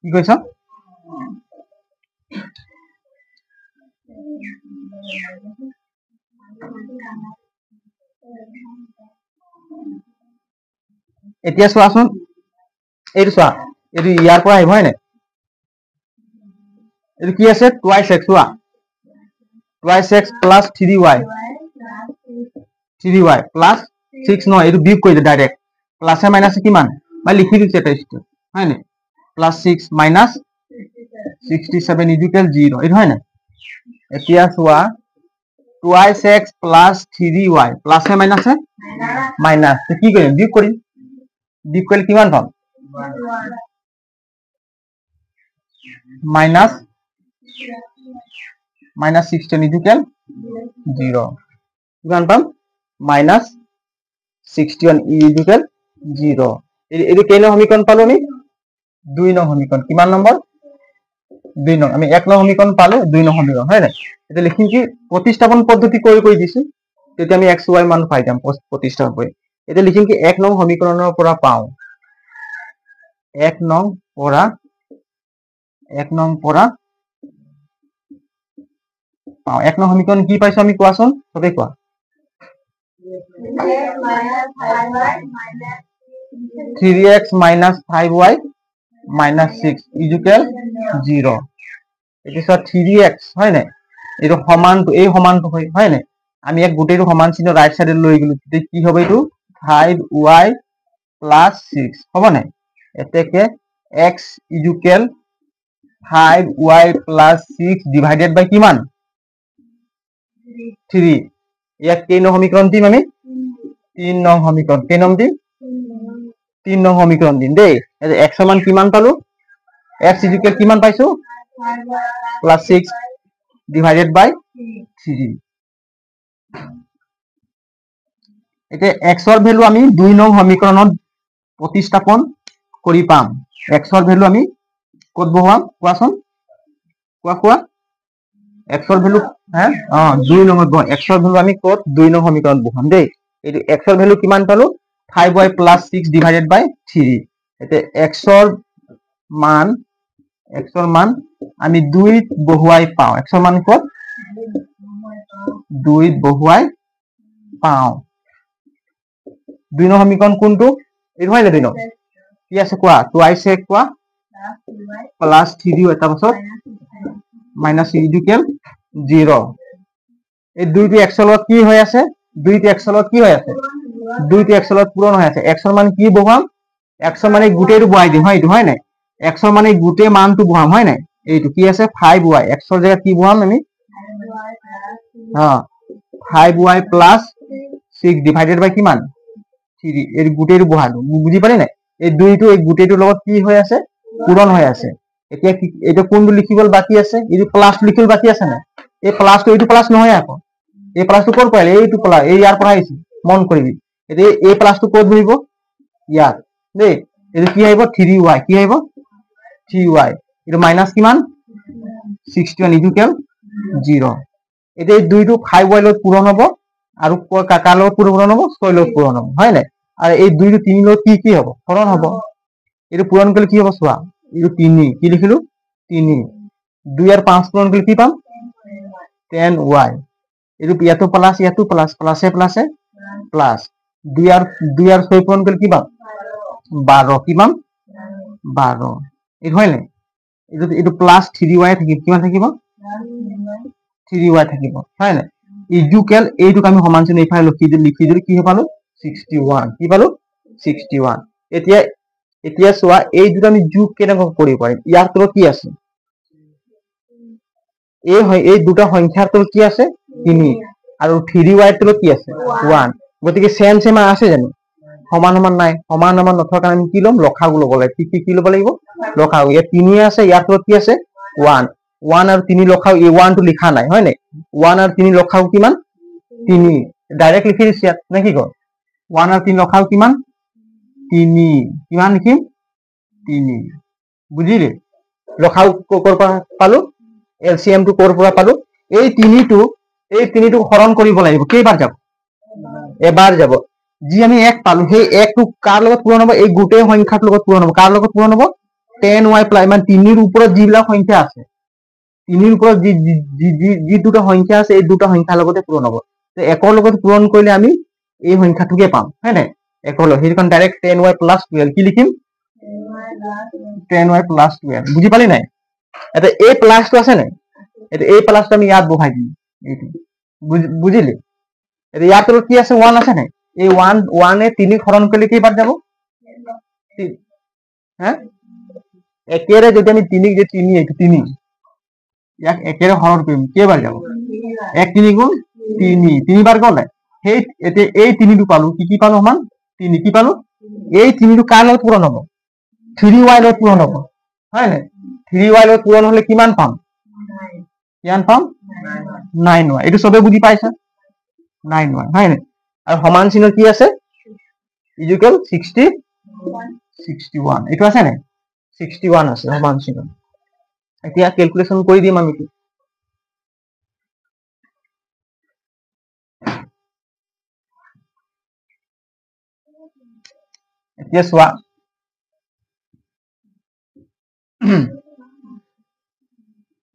কি কৈছ এতিয়া চোৱাচোন এইটো চোৱা এইটো ইয়াৰ পৰা আহিব হয় নাই এইটো কি আছে twice x চোৱা twice x plus 3y plus 6 নহয় এইটো বিয়োগ কৰিলে ডাইৰেক্ট প্লাস এ মাইনাস কিমান মই লিখি দিছো এটা স্টেপ হয় নাই plus 6 minus 67 equal 0 এইটো হয় না এতিয়া চোৱা twice x plus 3y plus এ মাইনাস তো কি কৰিম বিয়োগ কৰিলে কিমান পাম minus 16 equal 0 কিমান পাম minus 61 equal 0 এই কেই নং সমীকৰণ পালো আমি 2 নং সমীকৰণ কিমান নম্বৰ 2 নং আমি 1 নং সমীকৰণ পালো 2 নং সমীকৰণ হয় না এটা লিখিম কি প্ৰতিস্থাপন পদ্ধতি কৰি দিছো তেতিয়া আমি x y মান পাই যাম প্ৰতিস্থাপন কৰি এটা লিখিম কি 1 নং সমীকৰণৰ পৰা পাও 1 নং পৰা পাও 1 নং সমীকৰণ কি পাইছো আমি কোৱাচোন সবে কোৱা 3x minus 5y minus 6 equal 0 এটা 3x হয় না এই সমানটো হয় না আমি এক গুটেটো সমান চিহ্ন রাইট সাইডে লৈ গলো কি হবে এটো 5y প্লাস 6 হবে না এটাকে x equal 5y plus 6 divided by কিমান 3 ইয়াক কেই নং সমীকরণ দিম আমি 3 নং সমীকরণ কেই নং দিম 3 নং সমীকরণ দিম দেই x এর মান কিমান পালো x ইকুয়াল কিমান পাইছো প্লাস 6 ডিভাইডেড বাই 3 এটা x এর ভ্যালু আমি 2 নং সমীকরণত প্রতিস্থাপন কৰি পাম x এৰ ভ্যালু আমি কত বহাম কোৱাচোন কোৱা x এর ভ্যালু হ্যাঁ 2 নং x এর ভ্যালু আমি কত 2 নং সমীকরণ বহাম দেই এই x এর ভ্যালু কিমান পালো 5y প্লাস 6 ডিভাইডেড বাই 3 এতে x এর মান আমি 2 বহুৱাই পাও x এৰ মান কত 2 বহুৱাই পাও 2 নং সমীকৰণ কোনটো এই হয় না 2 নং কি আছে কোৱা টুৱাইস এ কোৱা প্লাস 3 এটা পাছত মাইনাস ইকুয়াল 0 এই দুইটি x এর লগত কি হৈ আছে দুইটি x এর লগত কি হৈ আছে দুইটি x এর লগত পূরণ হৈ আছে x এর মান কি বহাম x এর মানে গুটেটো বহাই দিম হয় এটো হয় না x এর মানে গুটে মানটো বহাম হয় না এইটো কি আছে 5y x এর জায়গা কি বহাম আমি 5y প্লাস 6 ডিভাইডেড বাই কিমান 3 এর গুটেটো বহালো বুজি পালি না এই দুইটো এই গুটেটোৰ লগত কি হৈ আছে পূরণ হৈ আছে এতিয়া এটা কোনটো লিখিবল বাকি আছে এই প্লাস লিখিবল বাকি আছে না এই প্লাসটো এইটো প্লাস নহয় আকো এই প্লাসটো কোন পাইলে এইটো প্লাস এই ইয়াৰ পৰা আহিছে মন কৰিবি এতিয়া এই প্লাসটো ক'ত বহিব ইয়াত দেই এটা কি আহিব 3y কি আহিব 3y এটা মাইনাস কিমান 61 ইকুয়াল 0 এটা এই দুইটো 5y লগত পূরণ হ'ব আৰু কাকাৰ লগত পূরণ হ'ব 6 লগত পূরণ হ'ব হয় না আর এই দুইটো 3 লগত কি হ'ব হৰণ হ'ব এটা পূৰণ কৰিলে কি হ'ব চোৱা এইটো 3 কি লিখিলো 3 2 আর 5 পূরণ করলে কি পাম 10y এটো ইয়াতো প্লাস প্লাসে প্লাস 2 আর 6 পূরণ করলে কি পাম 12 কি পাম 12 এই হয় না এটো প্লাস 3y থাকিব কিমান থাকিব 3y থাকিব হয় না ইকুয়াল এইটো আমি সমান চিহ্ন ইফালে লিখি দিলে কি পালো 61 কি পালো 61 এতিয়া চোৱা এই দুটা আমি যোগ কেনেকৈ কৰিব পাৰিম ইয়াৰ তলত কি আছে এই দুটা সংখ্যাৰ তলত কি আছে 3 আৰু 3y তলত কি আছে 1 গতিকে সেম আছে জানো সমান নাই সমান নথকাৰ কাৰণে কি লম লখাগু ল'ব লাগিব কি ল'ব লাগিব লখাগু ইয়াত 3 আছে ইয়াৰ তলত কি আছে 1 আৰু 3 লখাগু এই 1 টো লিখা নাই হয় নাই 1 আৰু 3 লখাগু কিমান 3 ডাইৰেক্ট লিখি দিছে ইয়াত নে কি কয় 1 আৰু 3 লখাগু কিমান 3 কিমান লিখিম 3 বুজিলে লখাগু কৰ পৰা পালো এলসিএম টো কৰ পৰা পালো এই তিনিটো হৰণ কৰিব লাগিব কেইবাৰ যাব এবাৰ যাব যি আমি 1 পালো সেই 1 টো কাৰ লগত পূৰণ হ'ব এই গুটে সংখ্যাৰ লগত পূৰণ হ'ব কাৰ লগত পূৰণ হ'ব 10y প্লাস মানে 3 ৰ ওপৰত যিবিলাক সংখ্যা আছে 3 ৰ ওপৰত যি দুটা সংখ্যা আছে এই দুটা সংখ্যাৰ লগতে পূৰণ হ'ব তো 1 ৰ লগত পূৰণ কৰিলে আমি এই সংখ্যাটোকে পাম হয় না 1 ৰ হেৰিখন ডাইৰেক্ট 10y প্লাস 12 কি লিখিম 10y প্লাস 12 বুজি পালি নাই এটা এই প্লাসটো আছে না এটা এই প্লাসটো আমি ইয়াত বহাই দিম এইটো বুজিলি এটা ইয়াত তলত কি আছে 1 আছে না এই 1 এ 3 হৰণ কৰিলে কেইবাৰ যাব হ্যাঁ একেৰে যদি আমি 3 যে 3 এইটো 3 ইয়াক একেৰে হৰণ কৰিম কেইবাৰ যাব 1 3 গুণ 3 বাৰ গ'লে সেই এতে এই 3 টো পালো কি পালো সমান 3 কি পালো এই 3 টো কাৰ লগত পূৰণ হ'ব 3y লগত পূৰণ হ'ব হয় না 3y লগত পূৰণ হলে কিমান পাম 9y এটো সবে বুজি পাইছা 9y হয় না আৰু সমান চিহ্ন কি আছে ইকুয়াল 61 এটো আছে না 61 আছে সমান চিহ্ন এতিয়া ক্যালকুলেশন কৰি দিম আমি এতিয়া চোৱা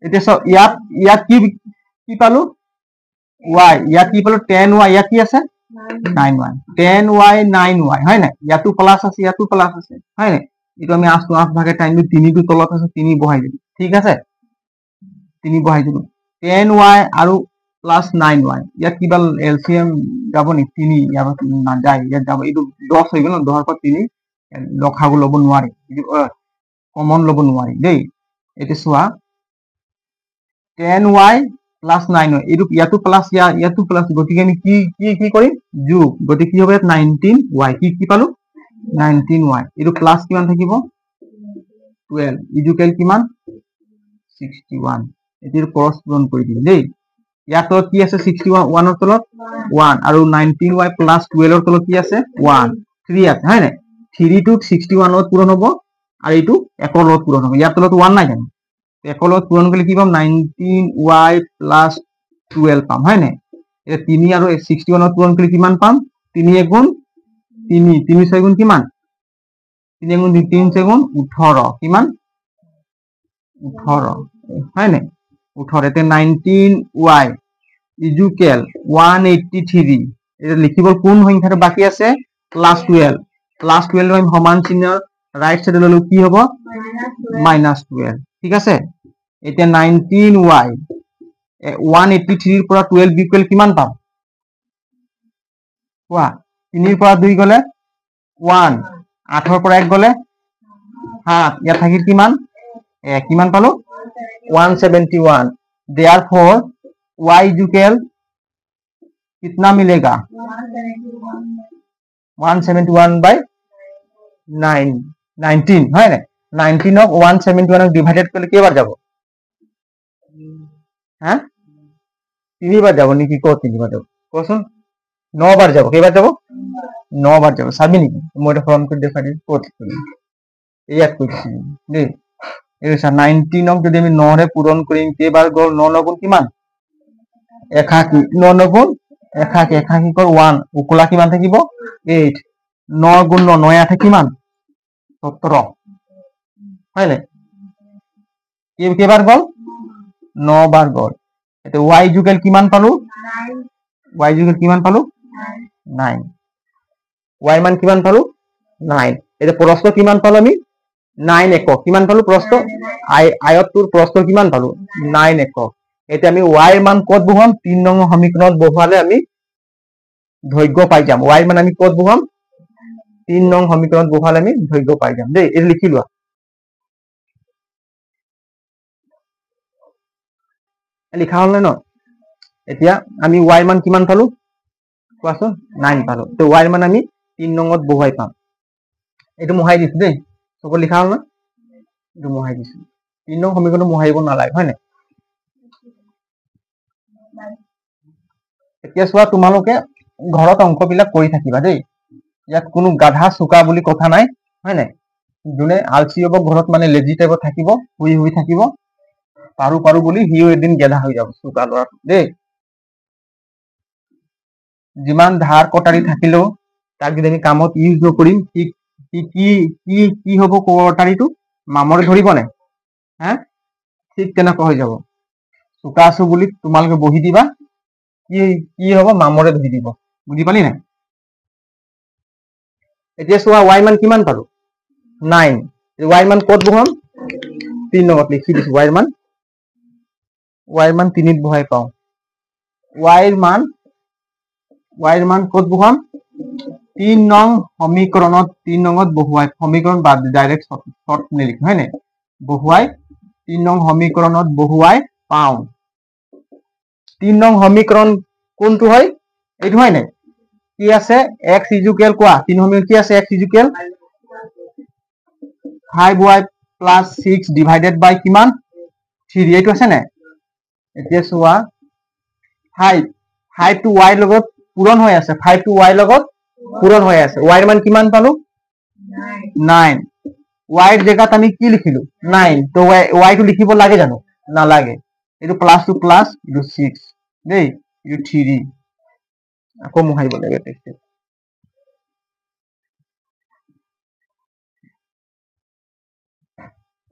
এতিয়া সব ইয়াত কি পালো y ইয়াত কি পালো 10y ইয়াত কি আছে 9y 10y 9y হয় না ইয়াতো প্লাস আছে ইয়াতো প্লাস আছে হয় না এটো আমি 8 ভাগে টাইম 3 টো তলত আছে 3 বহাই দিম ঠিক আছে 3 বহাই দিম 10y আৰু প্লাস 9y ইয়াত কিবা এলসিএম যাব নি 3 ইয়াৰ না যায় ইয়াত যাব এইটো 10 হৈ গ'ল 10 পৰা 3 লখাব ল'ব নোৱাৰি কমন ল'ব নোৱাৰি দেই এটো চোৱা 10y প্লাস 9y এইটো ইয়াতো প্লাস ইয়াতো প্লাস গতিকে আমি কি কৰিম যোগ গতিকে কি হ'ব 19y কি পালো 19y এইটো প্লাস কিমান থাকিব 12 ইকুয়াল কিমান 61 এটিৰ ক্ৰস পূৰণ কৰি দিম দেই ইয়াত কি আছে 61 ৰ তলত 1 আৰু 19y প্লাস 12 ৰ তলত কি আছে 1 3 আছে হয় নাই 3 টো 61 ত পূৰণ হ'ব আৰু এইটো 1 ৰ লগত পূৰণ হ'ব ইয়াৰ তলত 1 নাই জানো 1 ৰ লগত পূৰণ কৰিলে কি পাম 19y প্লাস 12 পাম হয় নাই এটা 3 আৰু 61 ত পূৰণ কৰিলে কিমান পাম 3 গুণ 3 3 6 গুণ কিমান 3 গুণ 3 6 গুণ 18 কিমান 18 হয় নাই 18 এতে 19y ইকুয়াল 183 এটা লিখিবল কোন সংখ্যাটো বাকি আছে +12 +12 আমি সমান চিহ্ন রাইট সাইডে ললো কি হ'ব -12 ঠিক আছে এতিয়া 19y 183 ৰ পৰা 12 ইকুয়াল কিমান পাম কোৱা 3 ৰ পৰা 2 গলে 1 8 ৰ পৰা 1 গলে 7 ইয়াত থাকিল কিমান কিমান পালো 171 therefore y इक्वल कितना मिलेगा 171 by 9 19 है ना 19 of 171 डिवाइडेड करले केबार যাব হ্যাঁ তিনবার যাব নাকি কত তিনবার যাব কোন 9 বার যাব কেবার যাব 9 বার যাব সাবি নাকি মই এটা ফর্ম করে দেখাই দিই কত এই এক করছি দেই এই 19 অক যদি আমি 9 রে পূরণ করিম কেবার গল 9 গুণ কিমান একাকি 9 গুণ একাকি কর 1 উকলা কিমান থাকিব 8 9 গুণ 9 9 8 কিমান 17 হয় না কেবার গল 9 বার গল এতে y ইকুয়াল কিমান পালো 9 y ইকুয়াল কিমান পালো 9 y মান কিমান পালো 9 এতে প্রশ্ন কিমান পালো আমি 9 একক কিমান পালো প্রশ্ন আয়তটোৰ প্রশ্ন কিমান পালো 9 একক এতে আমি y এর মান কত বহাম 3 নং সমীকরণত বহালে আমি দৈর্ঘ্য পাই যাম y মান আমি কত বহাম 3 নং সমীকরণত বহালে আমি দৈর্ঘ্য পাই যাম দেই এটা লিখি লোৱা লিখা হল ন এতিয়া আমি y মান কিমান পালো কোৱাচোন 9 পালো তো y মান আমি 3 নংত বহাই পাম এটো মহাই দিছো দেই সব লিখা হল না এটো মহাই দিছো 3 নং সমীকরণ মহাইব নালাগে হয় না এতিয়া চোৱা তোমালোকে ঘৰত অংকবিলাক কৰি থাকিবা দেই ইয়াত কোনো গাধা সুকা বুলি কথা নাই হয় নাই জুনে আলসি হ'ব ঘৰত মানে লেজি টাইপত থাকিব হুই থাকিব পাৰু বুলি হিও এদিন গেধা হৈ যাব সুকা লৰা দেই যিমান ধাৰ কটাৰি থাকিলেও তাক যদি আমি কামত ইউজ নকৰিম কি হ'ব কটাৰিটো মামৰে ধৰিব নে হ্যাঁ ঠিক তেনেকুৱা হৈ যাব সুকা আছো বুলি তোমালোকে বহি দিবা কি হ'ব মামৰে ধৰি দিব বুজি পালি নাই এতিয়া চোৱা y মান কিমান পালো 9 y মান কত বহাম 3 লগত লিখি দিছো y মান 3 ত বহাই পাও y মান কত বহাম 3 নং সমীকৰণত 3 নংত বহুৱাই সমীকৰণ বাদ ডাইৰেক্ট শৰ্ট লিখ হয় নাই বহুৱাই 3 নং সমীকৰণত বহুৱাই পাও 3 নং সমীকৰণ কোনটো হয় এইটো হয় নাই কি আছে x ইকুয়াল কোৱা 3 সমীকৰণ কি আছে x equal 5y plus 6 divided by কিমান 3 এইটো আছে নাই এতিয়া চোৱা 5 to y লগত পূৰণ হৈ আছে 5 to y লগত পূৰণ হৈ আছে y এর মান কিমান পালো 9 y এর জায়গাত আমি কি লিখিলো 9 তো y টো লিখিব লাগে জানো না লাগে এটো প্লাস টু প্লাস এটো 6 দেই এটো 3 আকৌ মুহাইব লাগে টেক্সট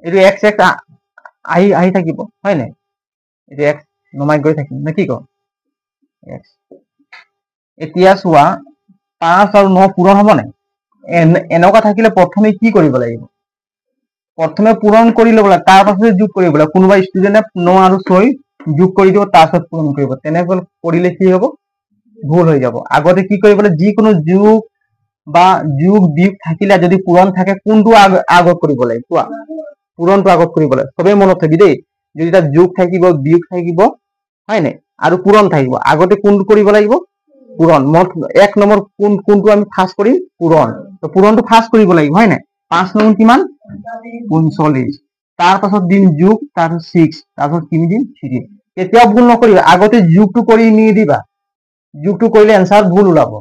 এটো x আহি থাকিব হয় নাই এটো x নমাই গৈ থাকিব না কি ক x এতিয়া চোৱা 5 আৰু 9 পূৰণ হ'ব নাই এনেকুৱা থাকিলে প্ৰথমে কি কৰিব লাগিব প্ৰথমে পূৰণ কৰি ল'ব লাগে তাৰ পাছত যোগ কৰিব লাগে কোনোবা ষ্টুডেন্টে 9 আৰু 6 যোগ কৰি দিব তাৰপিছত পূৰণ কৰিব, তেনেকৈ কৰিলে কি হ'ব ভুল হৈ যাব। আগতে কি কৰিব লাগে, যিকোনো যোগ বা যোগ বিয়োগ থাকিলে যদি পূৰণ থাকে কোনটো আগত কৰিব লাগে কোৱা, পূৰণটো আগত কৰিব লাগে। চবেই মনত থাকি দেই, যদি তাত যোগ থাকিব বিয়োগ থাকিব হয় নাই আৰু পূৰণ থাকিব, আগতে কোনটো কৰিব লাগিব পূৰণ। এক নম্বৰ কোনটো আমি ফাৰ্ষ্ট কৰিম পূৰণ, তো পূৰণটো ফাৰ্ষ্ট কৰিব লাগিব হয় নাই। 5 নম্বৰ কিমান 39, তাৰ পাছত দিম যোগ, তাৰপিছত 6, তাৰপিছত 3 দিম 3। কেতিয়াও ভুল নকৰিবা, আগতে যোগটো কৰি নিদিবা, যোগটো কৰিলে এনসাৰ ভুল ওলাব।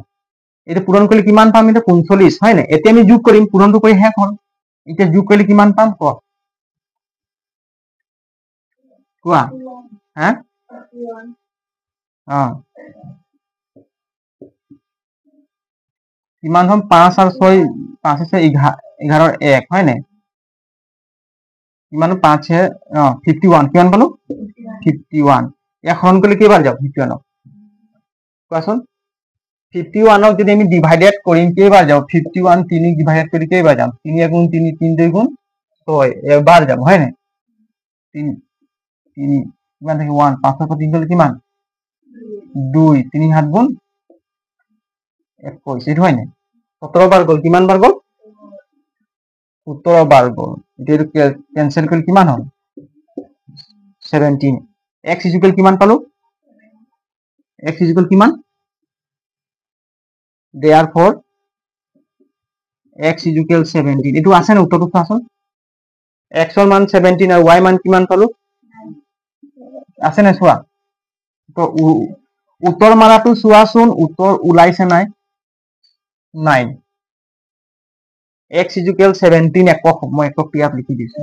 এটা পূৰণ কৰিলে কিমান পাম, এটা 39 হয় নাই। এতিয়া আমি যোগ কৰিম, পূৰণটো কৰি শেষ হ'ল, এতিয়া যোগ কৰিলে কিমান পাম কোৱা হা কিমান হম 5 আৰু 6, 5 আছে 11 1 হয় নাই, কিমান 5 51, কিমান পালো 51। ইয়াক হৰণ কৰিলে কেইবাৰ যাব 51, কোৱাচোন 51ক যদি আমি ডিভাইডেড কৰিম কেইবাৰ যাব, 51 3 ডিভাইডেড কৰি কেইবাৰ যাম, 3 গুণ 3 3 2 গুণ 6 এবাৰ যাব হয় নাই। 3 3 কিমান থাকে 1, 5 3 গ'লে কিমান 2, 3 7 গুণ 21, এইটো হয় নাই। 17 বাৰ গ'ল, কিমান বাৰ গ'ল 17 বাৰ গ'ল। এইটো কেনসেল কৰি কিমান হ'ল 17। x ইকুৱেল কিমান পালো, x ইকুৱেল কিমান, therefore x ইকুৱেল 17। এইটো আছে না উত্তৰটো চোৱাচোন, x ৰ মান 17 আৰু y মান কিমান পালো আছে না চোৱা, তো উত্তৰ মাৰাটো চোৱাচোন, উত্তৰ ওলাইছে নাই 9। x ইকুৱেল 17 একক, মই একক ইয়াত লিখি দিছো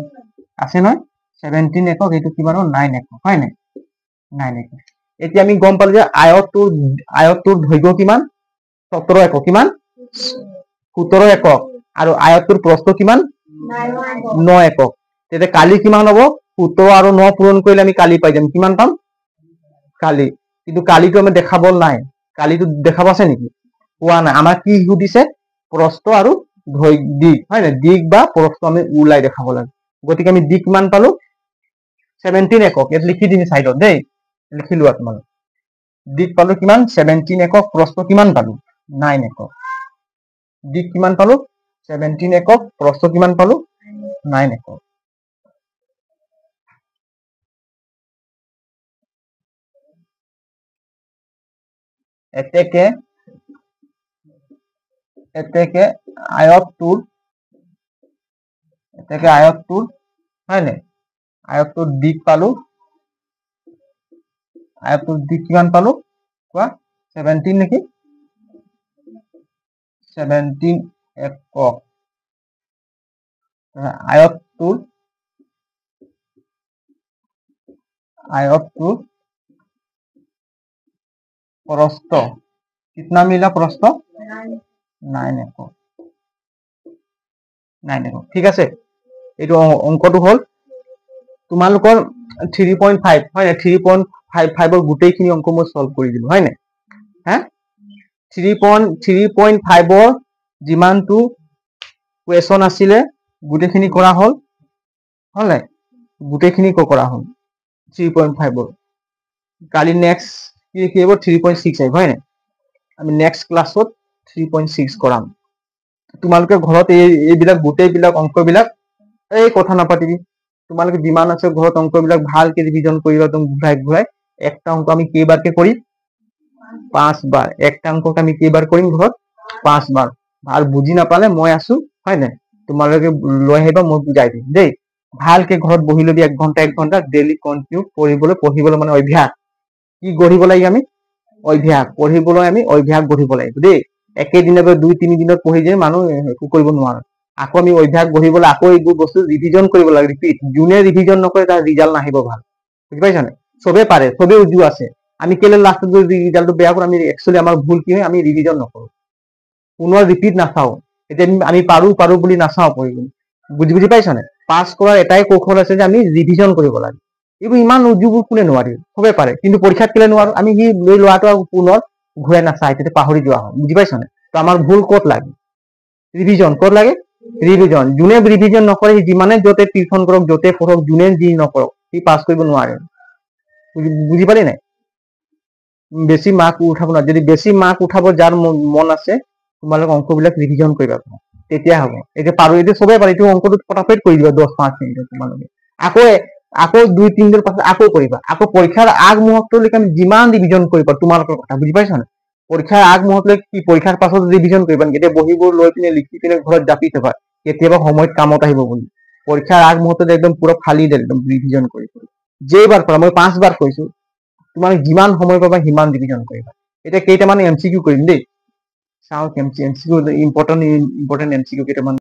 আছে নহয় 17 একক, এইটো কিমান 9 একক হয় নাই 9 একক। এতিয়া আমি গম পালো যে আয়তটোৰ দৈৰ্ঘ্য কিমান 17 একক, কিমান 17 একক, আৰু আয়তটোৰ প্ৰস্থ কিমান 9 একক। তেতিয়া কালি কিমান হ'ব 17 আৰু 9 পূৰণ কৰিলে আমি কালি পাই যাম, কিমান পাম কালি। কিন্তু কালিটো আমি দেখাব নাই, কালিটো দেখাব আছে নেকি পোৱা নাই। আমাক কি সুধিছে প্ৰস্থ আৰু দিক হয় নাই, দিক বা প্ৰস্থ আমি ওলাই দেখাব লাগে। গতিকে আমি দিক কিমান পালো 17 একক, ইয়াত লিখি দিম সাইডত দেই, লিখি লোৱা তোমালোক। দিক পালো কিমান 17 একক, প্ৰস্থ কিমান পালো 9 একক। দিক কিমান পালো 17 একক, প্ৰস্থ কিমান পালো 9 একক। এতেকে আয়তটোৰ হয় নাই, আয়তটোৰ দিক পালো, আয়তটোৰ দিক কিমান পালো কোৱা 17 নেকি 17 একক। আয়তটোৰ प्रस्थ कितना मिला, प्रस्थ 9 एকক, 9 एকক। ঠিক আছে, এইটো অঙ্কটো হল তোমালোকৰ 3.5 হয় না, 3.5 ৰ গোটেইখিনি অঙ্ক মই সলভ কৰি দিলো হয় না হ্যাঁ। 3.5 ৰ যিমানটো কুৱেশ্যন আছিলে গোটেইখিনি কৰা হল, হল নাই গোটেইখিনি কৰা হল 3.5 ৰ। কালি নেক্সট কি আহিব 3.6 আহিব হয় নাই, আমি নেক্সট ক্লাছত 3.6 কৰাম। তোমালোকে ঘৰত এইবিলাক গোটেইবিলাক অঙ্কবিলাক এই কথা নাপাতিবি, তোমালোকে যিমান আছে ঘৰত অঙ্কবিলাক ভালকে ৰিভিজন কৰিবা, একদম ঘূৰাই ঘূৰাই। একটা অঙ্ক আমি কেইবাৰকে কৰিম 5 বাৰ, একটা অঙ্ক আমি কেইবাৰ কৰিম ঘৰত 5 বাৰ। আর বুঝি নাপালে মই আছো হয় নাই, তোমালোকে লৈ আহিবা মই বুজাই দিম দেই। ভালকে ঘৰত বহি লবি 1 ঘন্টা ডেইলি কন্টিনিউ পঢ়িবলৈ মানে অভ্যাস কি গঢ়িব লাগে, আমি অভ্যাস পঢ়িবলৈ আমি অভ্যাস গঢ়িব লাগিব দেই। একেদিনতে 2-3 দিনত পঢ়ি যে মানুহ একো কৰিব নোৱাৰে, আকৌ আমি অভ্যাস গঢ়িবলৈ আকৌ এইবোৰ বস্তু ৰিভিজন কৰিব লাগে, ৰিপিট। যোনে ৰিভিজন নকৰে তাৰ ৰিজাল্ট নাহিব ভাল, বুজি পাইছা নাই। চবে পাৰে, চবে উজু আছে, আমি কেলে লাষ্টত যদি ৰিজাল্টটো বেয়া কৰো, আমি একচুৱেলি আমাৰ ভুল কি হয় আমি ৰিভিজন নকৰো, পুনৰ ৰিপিট নাচাও। এতিয়া আমি পাৰো বুলি নাচাও পঢ়িবলৈ, বুজি পাইছা নাই। পাছ কৰাৰ এটাই কৌশল আছে যে আমি ৰিভিজন কৰিব লাগে। এইবোৰ ইমান উজুবোৰ কোনে নোৱাৰি, চবে পাৰে, কিন্তু পৰীক্ষাত কেলে নোৱাৰো আমি, সি লৈ লোৱাটো পুনৰ ঘূৰাই নাচাই, তেতিয়া পাহৰি যোৱা হয়, বুজি পাইছা নাই। তো আমাৰ ভুল ক'ত লাগে ৰিভিজন, ক'ত লাগে ৰিভিজন। যোনে ৰিভিজন নকৰে সি যিমানে য'তে টিউচন কৰক য'তে পঢ়ক যোনে যি নকৰক সি পাছ কৰিব নোৱাৰে, বুজি পালি নাই? বেছি মাৰ্ক উঠাব না, যদি বেছি মাৰ্ক উঠাব যাৰ মন আছে তোমালোকে অংকবিলাক ৰিভিজন কৰিবা তেতিয়া হ'ব। এতিয়া পাৰো, এতিয়া চবেই পাৰো, এইটো অংকটো ফটাফট কৰি দিবা 10-5 মিনিটত তোমালোকে। আকৌ 2-3 দিন পাছত আকৌ কৰিবা, আকৌ পৰীক্ষাৰ আগমুহূৰ্তলৈকে আমি যিমান ৰিভিজন কৰিবা তোমালোকৰ কথা, বুজি পাইছা নাই? পৰীক্ষাৰ আগমুহূৰ্তলৈকে কি, পৰীক্ষাৰ পাছত ৰিভিজন কৰিবা নেকি? এতিয়া বহিবোৰ লৈ পিনে লিখি পিনে ঘৰত জাপি থবা, কেতিয়াবা সময়ত কামত আহিব বুলি। পৰীক্ষাৰ আগমুহূৰ্তত একদম পুৰা ফালি দে, একদম ৰিভিজন কৰি যেইবাৰ কৰা, মই 5 বাৰ কৈছো, তোমালোকে যিমান সময় পাবা সিমান ৰিভিজন কৰিবা। এতিয়া কেইটামান MCQ কৰিম দেই, চাওঁ এমচিকিউ ইম্পৰ্টেণ্ট MCQ কেইটামান